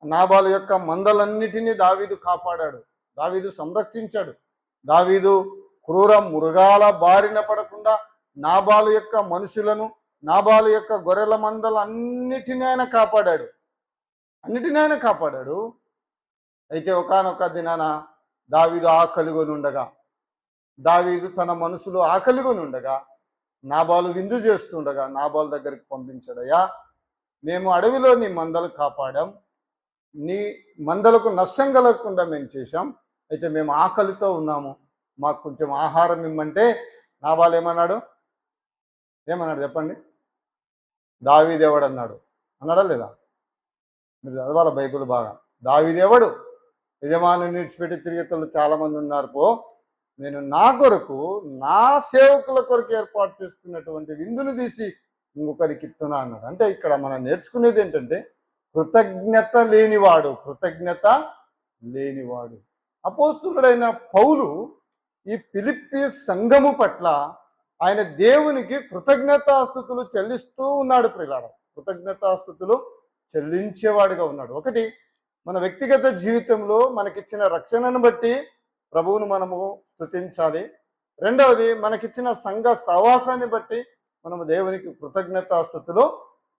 A: నాబాలు యొక్క మందలన్నిటినీ దావీదు కాపాడాడు, దావీదు సంరక్షించాడు. దావీదు క్రూర మృగాల బారిన పడకుండా నాబాలు యొక్క మనుషులను, నాబాలు యొక్క గొర్రెల మందలు అన్నిటినీ ఆయన కాపాడాడు. అయితే ఒకానొక దినాన దావీదు ఆకలిగొని ఉండగా, దావీదు తన మనసులో ఆకలిగొని ఉండగా నాబాలు విందు చేస్తుండగా నాబాలు దగ్గరికి పంపించాడు. అయ్యా, మేము అడవిలో నీ మందలు కాపాడాం, నీ మందలకు నష్టం కలగకుండా మేము చేశాం, అయితే మేము ఆకలితో ఉన్నాము, మాకు కొంచెం ఆహారం ఇమ్మంటే నాబాలు ఏమన్నాడు చెప్పండి? దావీదేవుడు అన్నాడా లేదా? మీరు చదవాల బైబిల్ బాగా. దావీదేవుడు యజమాని విడిచిపెట్టి తిరిగేతలు చాలామంది ఉన్నారు. నేను నా కొరకు, నా సేవకుల కొరకు ఏర్పాటు చేసుకున్నటువంటి విందును తీసి ఇంకొకరికి ఇస్తున్నా అన్నాడు. అంటే ఇక్కడ మనం నేర్చుకునేది ఏంటంటే కృతజ్ఞత లేనివాడు. అపోస్తులుడైన పౌలు ఈ ఫిలిప్పీ సంఘము పట్ల ఆయన దేవునికి కృతజ్ఞతాస్తుతులు చెల్లిస్తూ ఉన్నాడు. ప్రియులారా, కృతజ్ఞతాస్తుతులు చెల్లించేవాడుగా ఉన్నాడు. ఒకటి, మన వ్యక్తిగత జీవితంలో మనకిచ్చిన రక్షణను బట్టి ప్రభువును మనము స్తుతించాలి. రెండవది, మనకిచ్చిన సంఘ సహవాసాన్ని బట్టి మనము దేవునికి కృతజ్ఞతాస్తుతులు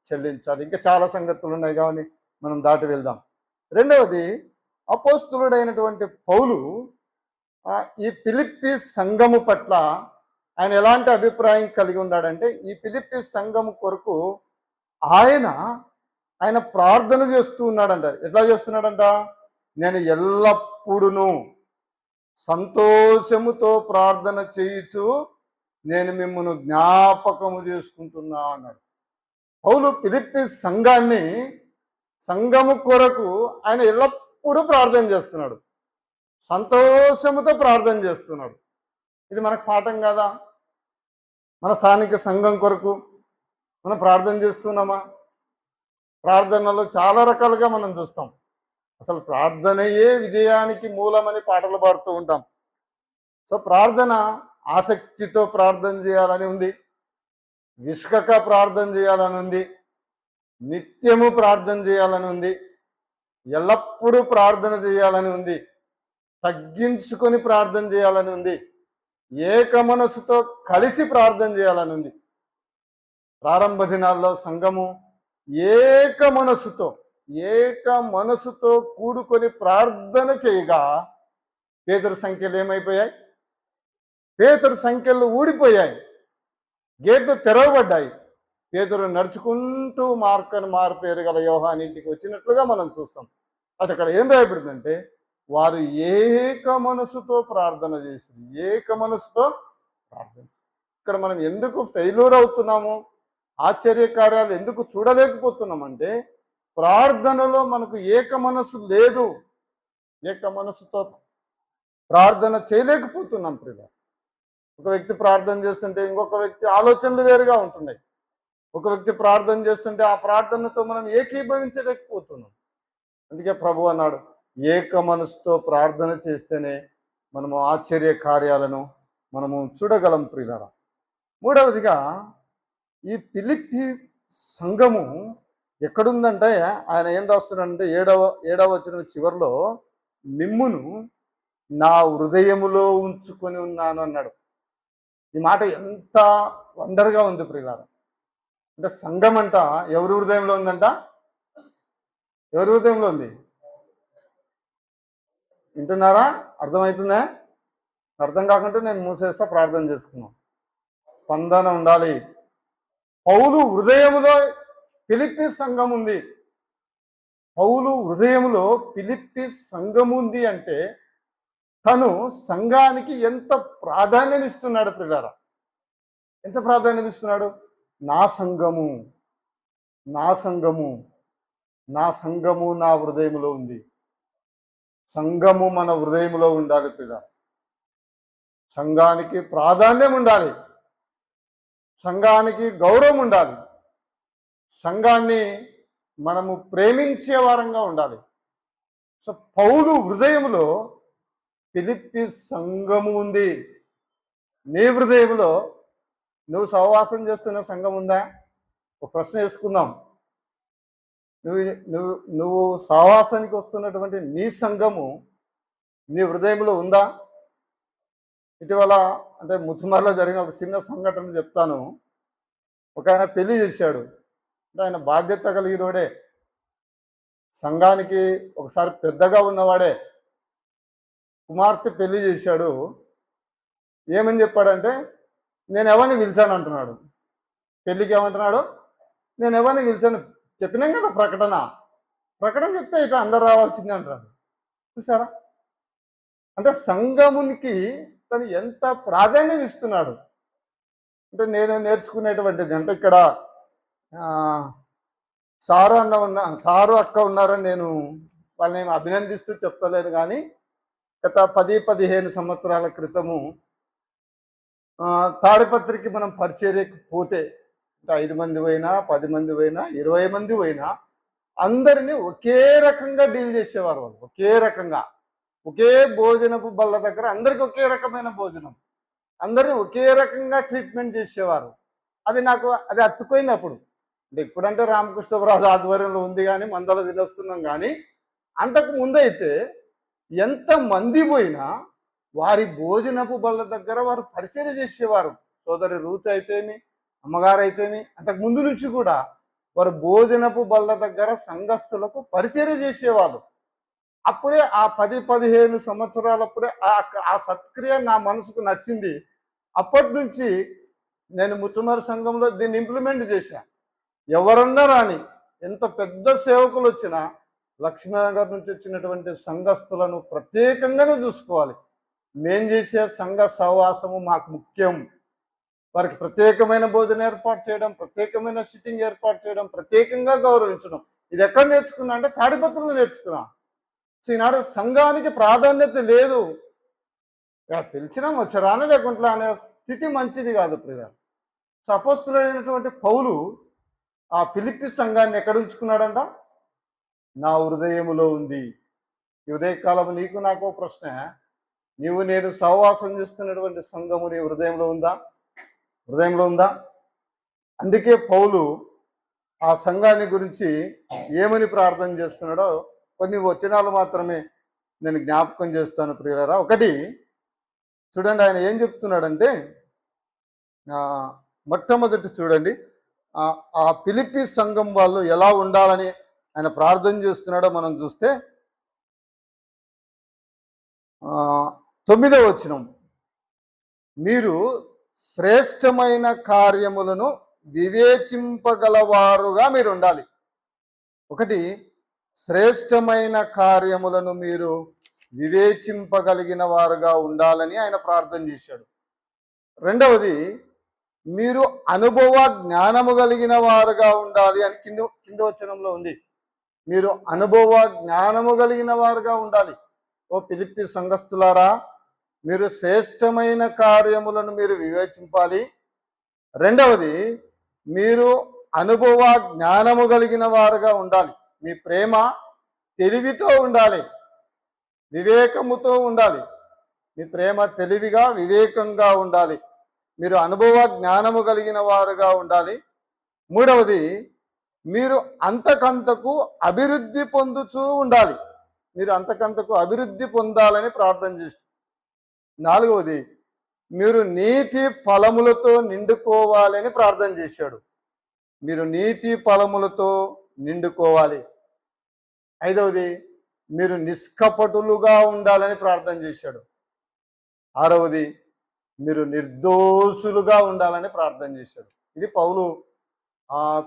A: చెల్లించాలి. ఇంకా చాలా సంగతులు ఉన్నాయి కానీ మనం దాటి వెళ్దాం. రెండవది, అపోస్తులుడైనటువంటి పౌలు ఈ ఫిలిప్పీ సంఘము పట్ల ఆయన ఎలాంటి అభిప్రాయం కలిగి ఉన్నాడంటే, ఈ ఫిలిప్పీ సంఘము కొరకు ఆయన ప్రార్థన చేస్తూ ఉన్నాడంట. ఎట్లా చేస్తున్నాడంట? నేను ఎల్లప్పుడూ సంతోషముతో ప్రార్థన చేయుచు నేను మిమ్మల్ని జ్ఞాపకము చేసుకుంటున్నా అన్నాడు. పౌలు ఫిలిప్పీ సంఘము కొరకు ఆయన ఎల్లప్పుడూ ప్రార్థన చేస్తున్నాడు, సంతోషముతో ప్రార్థన చేస్తున్నాడు. ఇది మనకు పాఠం కాదా? మన స్థానిక సంఘం కొరకు మనం ప్రార్థన చేస్తున్నామా? ప్రార్థనలో చాలా రకాలుగా మనం చూస్తాం. అసలు ప్రార్థనయే విజయానికి మూలమని పాటలు పాడుతూ ఉంటాం. సో ప్రార్థన ఆసక్తితో ప్రార్థన చేయాలని ఉంది, విసుకక ప్రార్థన చేయాలని ఉంది, నిత్యము ప్రార్థన చేయాలని ఉంది, ఎల్లప్పుడూ ప్రార్థన చేయాలని ఉంది, తగ్గించుకొని ప్రార్థన చేయాలని ఉంది, ఏక మనసుతో కలిసి ప్రార్థన చేయాలని ఉంది. ప్రారంభ దినాల్లో సంఘము ఏక మనసుతో కూడుకొని ప్రార్థన చేయగా పేతురు సంఖ్యలు ఏమైపోయాయి? పేతురు సంఖ్యలు ఊడిపోయాయి, గేట్లు తెరవబడ్డాయి. పేతురు నడుచుకుంటూ మారు పేరు గల యోహాను ఇంటికి వచ్చినట్లుగా మనం చూస్తాం. అది అక్కడ ఏం రాయబడిందంటే, వారు ఏక మనసుతో ప్రార్థన చేసింది, ఏక మనసుతో ప్రార్థన. ఇక్కడ మనం ఎందుకు ఫెయిల్యూర్ అవుతున్నాము, ఆశ్చర్యకార్యాలు ఎందుకు చూడలేకపోతున్నామంటే ప్రార్థనలో మనకు ఏక మనసు లేదు, ఏక మనసుతో ప్రార్థన చేయలేకపోతున్నాం. ప్రియ, ఒక వ్యక్తి ప్రార్థన చేస్తుంటే ఇంకొక వ్యక్తి ఆలోచనలు వేరుగా ఉంటున్నాయి. ఒక వ్యక్తి ప్రార్థన చేస్తుంటే ఆ ప్రార్థనతో మనం ఏకీభవించలేకపోతున్నాం. అందుకే ప్రభు అన్నాడు, ఏక మనసుతో ప్రార్థన చేస్తేనే మనము ఆశ్చర్య కార్యాలను మనము చూడగలం ప్రియులారా. మూడవదిగా ఈ ఫిలిప్పి సంఘము ఎక్కడుందంటే ఆయన ఏం రాస్తున్నాడంటే ఏడవ వచనం చివరిలో, మిమ్మును నా హృదయములో ఉంచుకొని ఉన్నాను అన్నాడు. ఈ మాట ఎంత వండర్గా ఉంది ప్రియులారా. అంటే సంఘం అంట ఎవరి హృదయంలో ఉందంట? ఎవరి హృదయంలో ఉంది? వింటున్నారా? అర్థమవుతుందా? అర్థం కాకుంటే నేను మూసేస్తా, ప్రార్థన చేసుకున్నాం. స్పందన ఉండాలి. పౌలు హృదయములో ఫిలిప్పి సంఘం ఉంది. పౌలు హృదయములో ఫిలిప్పి సంఘం ఉంది అంటే తను సంఘానికి ఎంత ప్రాధాన్యం ఇస్తున్నాడు ప్రియులారా. ఎంత ప్రాధాన్యం ఇస్తున్నాడు? నా సంఘము, నా సంఘము, నా సంఘము నా హృదయములో ఉంది. సంఘము మన హృదయములో ఉండాలి ప్రియులారా. సంఘానికి ప్రాధాన్యం ఉండాలి, సంఘానికి గౌరవం ఉండాలి, సంఘాన్ని మనము ప్రేమించే వారంగా ఉండాలి. సో పౌలు హృదయంలో ఫిలిప్పి సంఘము ఉంది. నీ హృదయంలో నువ్వు సహవాసం చేస్తున్న సంఘం ఉందా? ఒక ప్రశ్న వేసుకుందాం. నువ్వు నువ్వు నువ్వు సహవాసానికి వస్తున్నటువంటి నీ సంఘము నీ హృదయంలో ఉందా? ఇటీవల అంటే ముచ్చుమర్లో జరిగిన ఒక చిన్న సంఘటన చెప్తాను. ఒక ఆయన పెళ్లి చేశాడు. అంటే ఆయన బాధ్యత కలిగినవాడే, సంఘానికి ఒకసారి పెద్దగా ఉన్నవాడే. కుమార్తె పెళ్లి చేశాడు. ఏమని చెప్పాడంటే, నేను ఎవరిని పిలిచాను అంటున్నాడు. పెళ్ళికి ఏమంటున్నాడు? నేను ఎవరిని పిలిచాను. చెప్పినాం కదా ప్రకటన చెప్తే అయిపోయి అందరు రావాల్సిందే అంటున్నాడు. చూసారా? అంటే సంఘమునికి తను ఎంత ప్రాధాన్యం ఇస్తున్నాడు. అంటే నేను నేర్చుకునేటువంటిది అంటే ఇక్కడ సారు అక్క ఉన్నారని నేను వాళ్ళని అభినందిస్తూ చెప్తలేను, కానీ గత 10-15 సంవత్సరాల క్రితము తాడిపత్రికి మనం పరిచర్యకు పోతే 5 మంది పోయినా, 10 మంది పోయినా, 20 మంది పోయినా అందరినీ ఒకే రకంగా డీల్ చేసేవారు. వాళ్ళు ఒకే రకంగా, ఒకే భోజనపు బల్ల దగ్గర అందరికి ఒకే రకమైన భోజనం, అందరినీ ఒకే రకంగా ట్రీట్మెంట్ చేసేవారు. అది అత్తుకోయింది అప్పుడు. అంటే ఇప్పుడంటే రామకృష్ణరాజు ఆధ్వర్యంలో ఉంది కానీ మందలో తినొస్తున్నాం, కానీ అంతకు ముందైతే ఎంతమంది పోయినా వారి భోజనపు బల్ల దగ్గర వారు పరిచర్య చేసేవారు. సోదరి రూత్ అయితేమి, అమ్మగారు అయితేమి, అంతకు ముందు నుంచి కూడా వారు భోజనపు బల్ల దగ్గర సంఘస్థులకు పరిచర్య చేసేవారు. అప్పుడే ఆ 10-15 సంవత్సరాలప్పుడే ఆ సత్క్రియ నా మనసుకు నచ్చింది. అప్పటి నుంచి నేను ముచ్చుమరి సంఘంలో దీన్ని ఇంప్లిమెంట్ చేశా. ఎవరన్నా రాని, ఎంత పెద్ద సేవకులు వచ్చినా లక్ష్మీనగర్ నుంచి వచ్చినటువంటి సంఘస్థులను ప్రత్యేకంగానే చూసుకోవాలి. మేం చేసే సంఘ సహవాసము మాకు ముఖ్యం. వారికి ప్రత్యేకమైన భోజనం ఏర్పాటు చేయడం, ప్రత్యేకమైన సిట్టింగ్ ఏర్పాటు చేయడం, ప్రత్యేకంగా గౌరవించడం. ఇది ఎక్కడ నేర్చుకున్నా అంటే తాడిపత్రులు నేర్చుకున్నా. సో ఈనాడు సంఘానికి ప్రాధాన్యత లేదు. తెలిసినా వచ్చరాను లేకుండా అనే స్థితి మంచిది కాదు ప్రియ. సో అపోస్తులైనటువంటి పౌలు ఆ ఫిలిప్పి సంఘాన్ని ఎక్కడ ఉంచుకున్నాడంట? నా హృదయములో ఉంది. ఈ ఉదయకాలం నీకు నాకు ప్రశ్న, నీవు నేను సహవాసం చేస్తున్నటువంటి సంఘము నీ హృదయంలో ఉందా? హృదయంలో ఉందా? అందుకే పౌలు ఆ సంఘాన్ని గురించి ఏమని ప్రార్థన చేస్తున్నాడో కొన్ని వచనాలు మాత్రమే నేను జ్ఞాపకం చేస్తాను ప్రియులారా. ఒకటి చూడండి, ఆయన ఏం చెప్తున్నాడంటే, మొట్టమొదటి చూడండి ఆ ఫిలిప్పి సంఘం వాళ్ళు ఎలా ఉండాలని ఆయన ప్రార్థన చేస్తున్నాడో మనం చూస్తే 9వ వచనం, మీరు శ్రేష్టమైన కార్యములను వివేచింపగలవారుగా మీరు ఉండాలి. ఒకటి, శ్రేష్టమైన కార్యములను మీరు వివేచింపగలిగిన వారుగా ఉండాలని ఆయన ప్రార్థన చేశాడు. రెండవది, మీరు అనుభవ జ్ఞానము కలిగిన వారుగా ఉండాలి అని కింద వచనంలో ఉంది. మీరు అనుభవ జ్ఞానము కలిగిన వారుగా ఉండాలి. ఓ ఫిలిప్పి సంఘస్థులారా, మీరు శ్రేష్టమైన కార్యములను మీరు వివేచింపాలి. రెండవది, మీరు అనుభవ జ్ఞానము కలిగిన వారుగా ఉండాలి. మీ ప్రేమ తెలివితో ఉండాలి, వివేకముతో ఉండాలి. మీ ప్రేమ తెలివిగా వివేకంగా ఉండాలి. మీరు అనుభవ జ్ఞానము కలిగిన వారుగా ఉండాలి. మూడవది, మీరు అంతకంతకు అభివృద్ధి పొందుతూ ఉండాలి. మీరు అంతకంతకు అభివృద్ధి పొందాలని ప్రార్థన చేస్తారు. నాలుగవది, మీరు నీతి ఫలములతో నిండుకోవాలని ప్రార్థన చేశాడు. మీరు నీతి ఫలములతో నిండుకోవాలి. ఐదవది, మీరు నిష్కపటులుగా ఉండాలని ప్రార్థన చేశాడు. ఆరవది, మీరు నిర్దోషులుగా ఉండాలని ప్రార్థన చేశాడు. ఇది పౌలు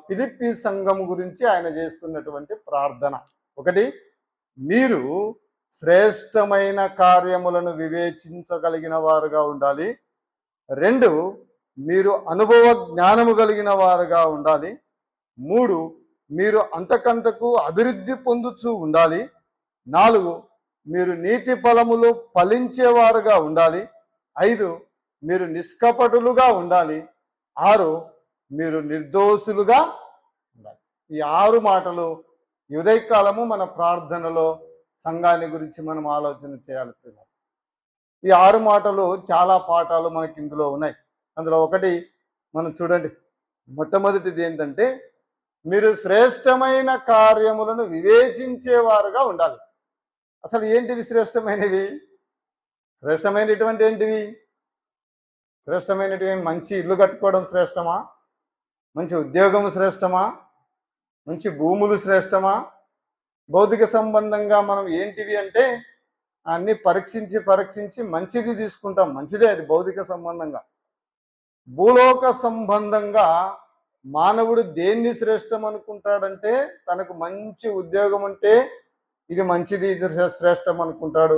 A: ఫిలిప్పీ సంఘం గురించి ఆయన చేస్తున్నటువంటి ప్రార్థన. ఒకటి, మీరు శ్రేష్టమైన కార్యములను వివేచించగలిగిన వారుగా ఉండాలి. రెండు, మీరు అనుభవ జ్ఞానము కలిగిన వారుగా ఉండాలి. మూడు, మీరు అంతకంతకు అభివృద్ధి పొందుతూ ఉండాలి. నాలుగు, మీరు నీతి ఫలములు ఫలించేవారుగా ఉండాలి. ఐదు, మీరు నిష్కపటులుగా ఉండాలి. ఆరు, మీరు నిర్దోషులుగా ఉండాలి. ఈ 6 మాటలు ఉదయకాలము మన ప్రార్థనలో సంఘాన్ని గురించి మనం ఆలోచన చేయాలి. ఈ 6 మాటలు చాలా పాఠాలు మనకి ఇందులో ఉన్నాయి. అందులో ఒకటి మనం చూడండి. మొట్టమొదటిది ఏంటంటే, మీరు శ్రేష్టమైన కార్యములను వివేచించేవారుగా ఉండాలి. అసలు ఏంటివి శ్రేష్టమైనవి? శ్రేష్టమైనటువంటి ఏంటివి? శ్రేష్టమైనటువంటి మంచి ఇల్లు కట్టుకోవడం శ్రేష్టమా? మంచి ఉద్యోగం శ్రేష్టమా? మంచి భూములు శ్రేష్టమా? భౌతిక సంబంధంగా మనం ఏంటివి అంటే అన్ని పరీక్షించి మంచిది తీసుకుంటాం. మంచిదే అది భౌతిక సంబంధంగా. భూలోక సంబంధంగా మానవుడు దేన్ని శ్రేష్టం అనుకుంటాడంటే, తనకు మంచి ఉద్యోగం ఉంటే ఇది మంచిది, ఇది శ్రేష్టం అనుకుంటాడు.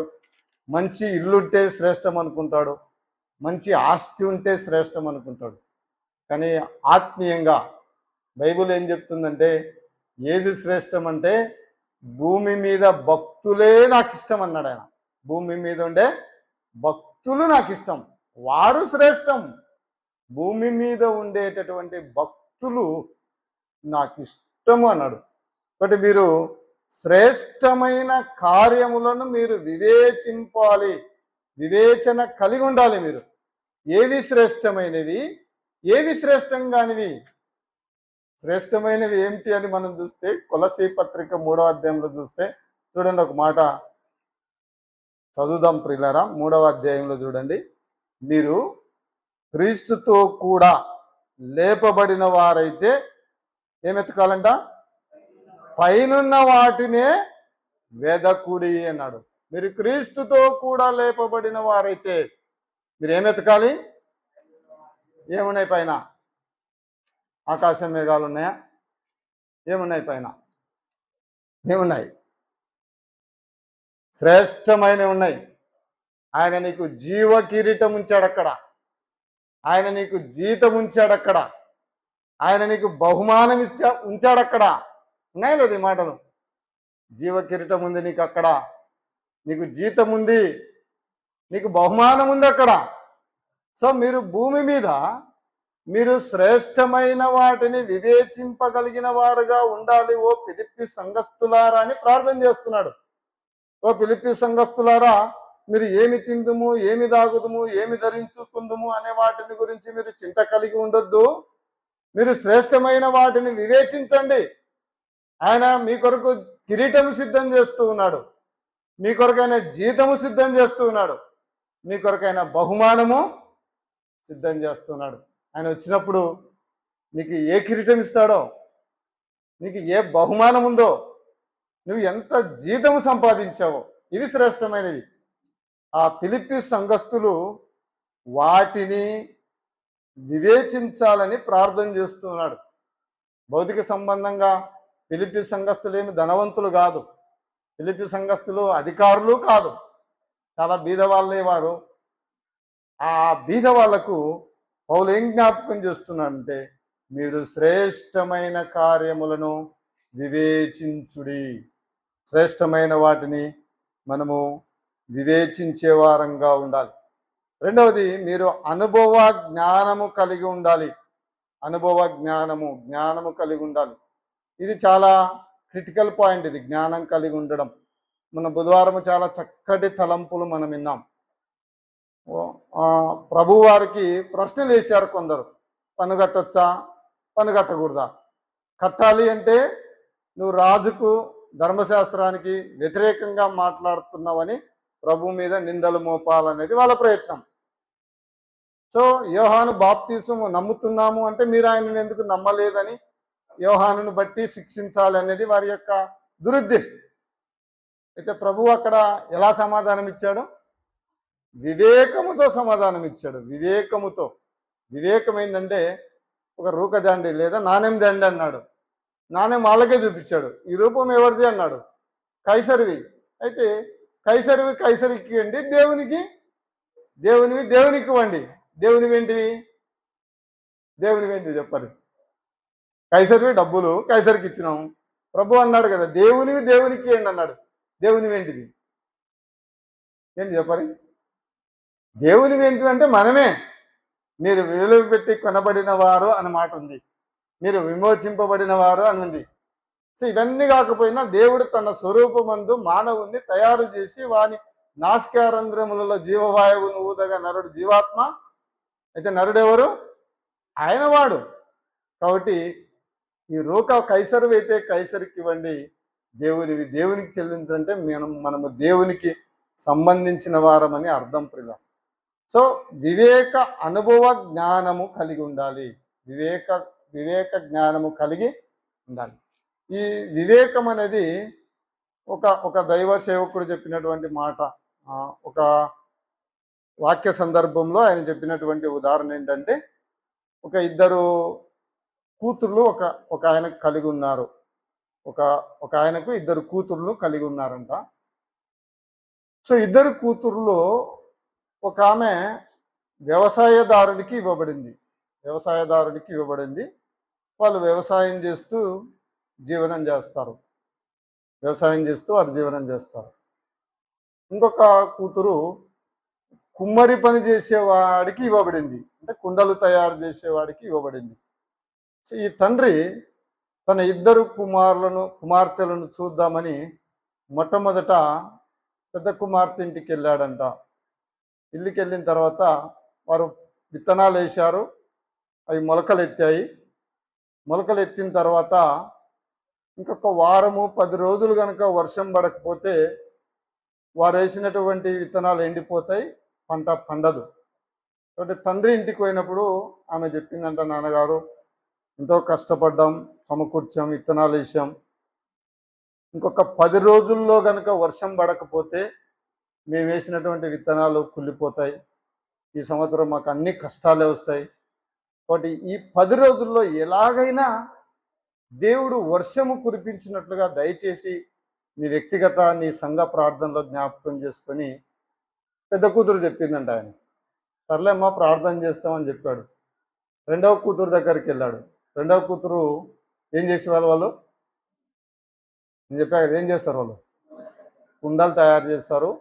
A: మంచి ఇల్లుంటే శ్రేష్టం అనుకుంటాడు. మంచి ఆస్తి ఉంటే శ్రేష్టం అనుకుంటాడు. కానీ ఆత్మీయంగా బైబిల్ ఏం చెప్తుందంటే, ఏది శ్రేష్టం అంటే, భూమి మీద భక్తులే నాకు ఇష్టం అన్నాడు ఆయన. భూమి మీద ఉండే భక్తులు నాకు ఇష్టం, వారు శ్రేష్టం. భూమి మీద ఉండేటటువంటి భక్తులు నాకు ఇష్టము అన్నాడు. కాబట్టి మీరు శ్రేష్టమైన కార్యములను మీరు వివేచింపాలి, వివేచన కలిగి ఉండాలి. మీరు ఏవి శ్రేష్టమైనవి, ఏవి శ్రేష్టం కానివి. శ్రేష్టమైనవి ఏమిటి అని మనం చూస్తే, కొలసీ పత్రిక 3వ అధ్యాయంలో చూస్తే చూడండి, ఒక మాట చదువుదాం ప్రియులారా. 3వ అధ్యాయంలో చూడండి. మీరు క్రీస్తుతో కూడా లేపబడిన వారైతే ఏమెతకాలంట? పైనున్న వాటినే వెదకుడి అన్నాడు. మీరు క్రీస్తుతో కూడా లేపబడిన వారైతే మీరు ఏమెతకాలి? ఏమున్నాయి పైన? ఆకాశం మేఘాలు ఉన్నాయా? ఏమున్నాయి పైన? ఏమున్నాయి? శ్రేష్టమైనవి ఉన్నాయి. ఆయన నీకు జీవ కిరీటం ఉంచాడు అక్కడ. ఆయన నీకు జీతం ఉంచాడు అక్కడ. ఆయన నీకు బహుమానం ఉంచాడు అక్కడ. ఉన్నాయి లేదు ఈ మాటలు? జీవ కిరీటం ఉంది నీకు అక్కడ, నీకు జీతం ఉంది, నీకు బహుమానం ఉంది అక్కడ. సో మీరు భూమి మీద మీరు శ్రేష్టమైన వాటిని వివేచింపగలిగిన వారుగా ఉండాలి. ఓ ఫిలిప్పీ సంఘస్థులారా అని ప్రార్థన చేస్తున్నాడు. ఓ ఫిలిప్పీ సంఘస్థులారా, మీరు ఏమి తిందుము, ఏమి తాగుదుము, ఏమి ధరించుకుందుము అనే వాటిని గురించి మీరు చింత కలిగి ఉండొద్దు. మీరు శ్రేష్టమైన వాటిని వివేచించండి. ఆయన మీ కొరకు కిరీటము సిద్ధం చేస్తూ ఉన్నాడు. మీ కొరకైన జీతము సిద్ధం చేస్తూ ఉన్నాడు. మీ కొరకైన బహుమానము సిద్ధం చేస్తున్నాడు. ఆయన వచ్చినప్పుడు నీకు ఏ కిరీటం ఇస్తాడో, నీకు ఏ బహుమానం ఉందో, నువ్వు ఎంత జీతము సంపాదించావో, ఇవి శ్రేష్టమైనవి. ఆ ఫిలిప్పీ సంఘస్థులు వాటిని వివేచించాలని ప్రార్థన చేస్తున్నాడు. భౌతిక సంబంధంగా ఫిలిప్పీ సంఘస్థులు ఏమి ధనవంతులు కాదు. ఫిలిప్పీ సంఘస్థులు అధికారులు కాదు, చాలా బీదవాళ్ళే వారు. ఆ బీద వాళ్లకు పౌలు ఏం జ్ఞాపకం చేస్తున్నాడంటే, మీరు శ్రేష్టమైన కార్యములను వివేచించుడి. శ్రేష్టమైన వాటిని మనము వివేచించే వారంగా ఉండాలి. రెండవది, మీరు అనుభవ జ్ఞానము కలిగి ఉండాలి. అనుభవ జ్ఞానము కలిగి ఉండాలి. ఇది చాలా క్రిటికల్ పాయింట్. ఇది జ్ఞానం కలిగి ఉండడం. మన బుధవారం చాలా చక్కటి తలంపులు మనం విన్నాం. ప్రభు వారికి ప్రశ్నలు వేశారు కొందరు. పన్ను కట్టొచ్చా, పన్ను కట్టకూడదా? కట్టాలి అంటే నువ్వు రాజుకు ధర్మశాస్త్రానికి వ్యతిరేకంగా మాట్లాడుతున్నావని ప్రభు మీద నిందలు మోపాలనేది వాళ్ళ ప్రయత్నం. సో యోహాను బాప్తీసము నమ్ముతున్నాము అంటే మీరు ఆయనను ఎందుకు నమ్మలేదని యోహానును బట్టి శిక్షించాలి అనేది వారి యొక్క దురుద్దేశం. అయితే ప్రభు అక్కడ ఎలా సమాధానం ఇచ్చాడు? వివేకముతో సమాధానం ఇచ్చాడు. వివేకం ఏంటంటే ఒక రూక దండి లేదా నాణ్యం దండి అన్నాడు. నాణ్యం వాళ్ళకే చూపించాడు. ఈ రూపం ఎవరిది అన్నాడు? కైసరివి. అయితే కైసరివి కైసరికి ఇవ్వండి, దేవునికి ఇవ్వండి. దేవునివేంటివి చెప్పాలి. కైసరివి డబ్బులు కైసరికి ఇచ్చినాం. ప్రభు అన్నాడు కదా, దేవునికి ఇవ్వండి అన్నాడు. దేవునివేంటిది ఏంటి చెప్పాలి? దేవునివేంటివి అంటే మనమే. మీరు విలువ పెట్టి కొనబడిన వారు అన్న మాట ఉంది, మీరు విమోచింపబడిన వారు అని ఉంది. సో ఇవన్నీ కాకపోయినా దేవుడు తన స్వరూపమందు మానవుణ్ణి తయారు చేసి వాని నాసికారంధ్రములలో జీవవాయువును ఊదగా నరుడు జీవాత్మ. అయితే నరుడెవరు? ఆయన వాడు. కాబట్టి ఈ రూక కైసరు అయితే కైసరికి ఇవ్వండి, దేవునికి చెల్లించంటే మనము దేవునికి సంబంధించిన వారమని అర్థం ప్రియ. సో వివేక అనుభవ జ్ఞానము కలిగి ఉండాలి. వివేక జ్ఞానము కలిగి ఉండాలి. ఈ వివేకం అనేది ఒక దైవ సేవకుడు చెప్పినటువంటి మాట. ఒక వాక్య సందర్భంలో ఆయన చెప్పినటువంటి ఉదాహరణ ఏంటంటే, ఒక ఇద్దరు కూతుర్లు ఒక ఆయనకు కలిగి ఉన్నారు. ఒక ఆయనకు ఇద్దరు కూతుర్లు కలిగి ఉన్నారంట. సో ఇద్దరు కూతుర్లు, ఒక ఆమె వ్యవసాయదారునికి ఇవ్వబడింది. వాళ్ళు వ్యవసాయం చేస్తూ వారు జీవనం చేస్తారు. ఇంకొక కూతురు కుమ్మరి పని చేసేవాడికి ఇవ్వబడింది, అంటే కుండలు తయారు చేసేవాడికి ఇవ్వబడింది. సో ఈ తండ్రి తన ఇద్దరు కుమార్తెలను చూద్దామని మొట్టమొదట పెద్ద కుమార్తె ఇంటికి వెళ్ళాడంట. ఇల్లుకి వెళ్ళిన తర్వాత వారు విత్తనాలు వేశారు, అవి మొలకలు ఎత్తిన తర్వాత ఇంకొక వారము 10 రోజులు కనుక వర్షం పడకపోతే వారు వేసినటువంటి విత్తనాలు ఎండిపోతాయి, పంట పండదు. కాబట్టి తండ్రి ఇంటికి పోయినప్పుడు ఆమె చెప్పిందంట, నాన్నగారు ఎంతో కష్టపడ్డాం, సమకూర్చాం, విత్తనాలు వేసాం, ఇంకొక 10 రోజుల్లో కనుక వర్షం పడకపోతే మేము వేసినటువంటి విత్తనాలు కుళ్ళిపోతాయి, ఈ సంవత్సరం మాకు అన్ని కష్టాలే వస్తాయి. కాబట్టి ఈ 10 రోజుల్లో ఎలాగైనా దేవుడు వర్షము కురిపించినట్లుగా దయచేసి నీ సంఘ ప్రార్థనలో జ్ఞాపకం చేసుకొని పెద్ద కూతురు చెప్పిందంట. ఆయన సర్లేమ్మా ప్రార్థన చేస్తామని చెప్పాడు. రెండవ కూతురు దగ్గరికి వెళ్ళాడు. రెండవ కూతురు ఏం చేసేవాళ్ళు? నేను చెప్పా కదా, ఏం చేస్తారు వాళ్ళు? కుండలు తయారు చేస్తారు.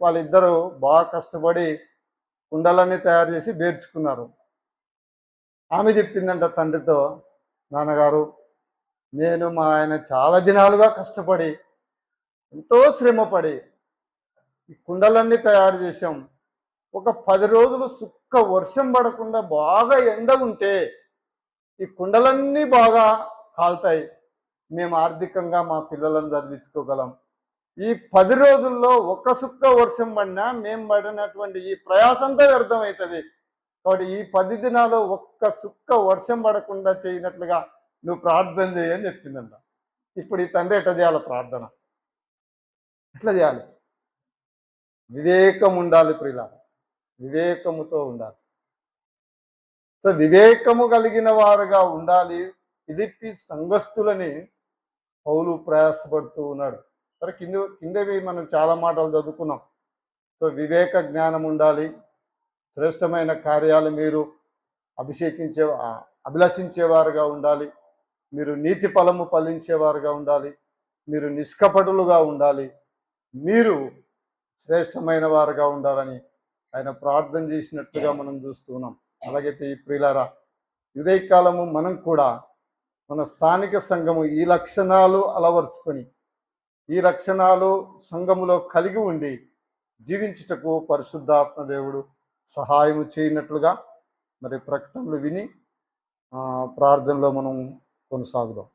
A: వాళ్ళిద్దరూ బాగా కష్టపడి కుండలన్నీ తయారు చేసి బేర్చుకున్నారు. ఆమె చెప్పిందంట తండ్రితో, నాన్నగారు నేను మా ఆయన చాలా దినాలుగా కష్టపడి ఎంతో శ్రమపడి ఈ కుండలన్నీ తయారు చేసాం. ఒక 10 రోజులు సుక్క వర్షం పడకుండా బాగా ఎండ ఉంటే ఈ కుండలన్నీ బాగా కాలుతాయి, మేము ఆర్థికంగా మా పిల్లలను చదివించుకోగలం. ఈ 10 రోజుల్లో ఒక్క సుక్క వర్షం పడినా మేము పడినటువంటి ఈ ప్రయాసంతో వ్యర్థమవుతుంది. కాబట్టి ఈ 10 దినాలు ఒక్క సుక్క వర్షం పడకుండా చేయనట్లుగా నువ్వు ప్రార్థన చేయని చెప్పిందంట. ఇప్పుడు ఈ తండ్రి ఎట్లా చేయాలి ప్రార్థన? ఎట్లా చేయాలి? వివేకం ఉండాలి ప్రియుల, వివేకముతో ఉండాలి. సో వివేకము కలిగిన వారుగా ఉండాలి. ఫిలిప్పీ సంఘస్థులని పౌలు ప్రయాసపడుతూ ఉన్నాడు. సరే, కిందవి మనం చాలా మాటలు చదువుకున్నాం. సో వివేక జ్ఞానం ఉండాలి. శ్రేష్టమైన కార్యాలు మీరు అభిలషించేవారుగా ఉండాలి. మీరు నీతి ఫలము ఫలించేవారుగా ఉండాలి. మీరు నిష్కపటులుగా ఉండాలి. మీరు శ్రేష్టమైన వారుగా ఉండాలని ఆయన ప్రార్థన చేసినట్టుగా మనం చూస్తున్నాం. అలాగైతే ఈ ప్రియులారా, ఉదయకాలము మనం కూడా మన స్థానిక సంఘము ఈ లక్షణాలు అలవరుచుకొని ఈ లక్షణాలు సంఘములో కలిగి ఉండి జీవించుటకు పరిశుద్ధాత్మ దేవుడు సహాయము చేయనట్లుగా మరి ప్రకటనలు విని ప్రార్థనలో మనం కొనసాగుదాం.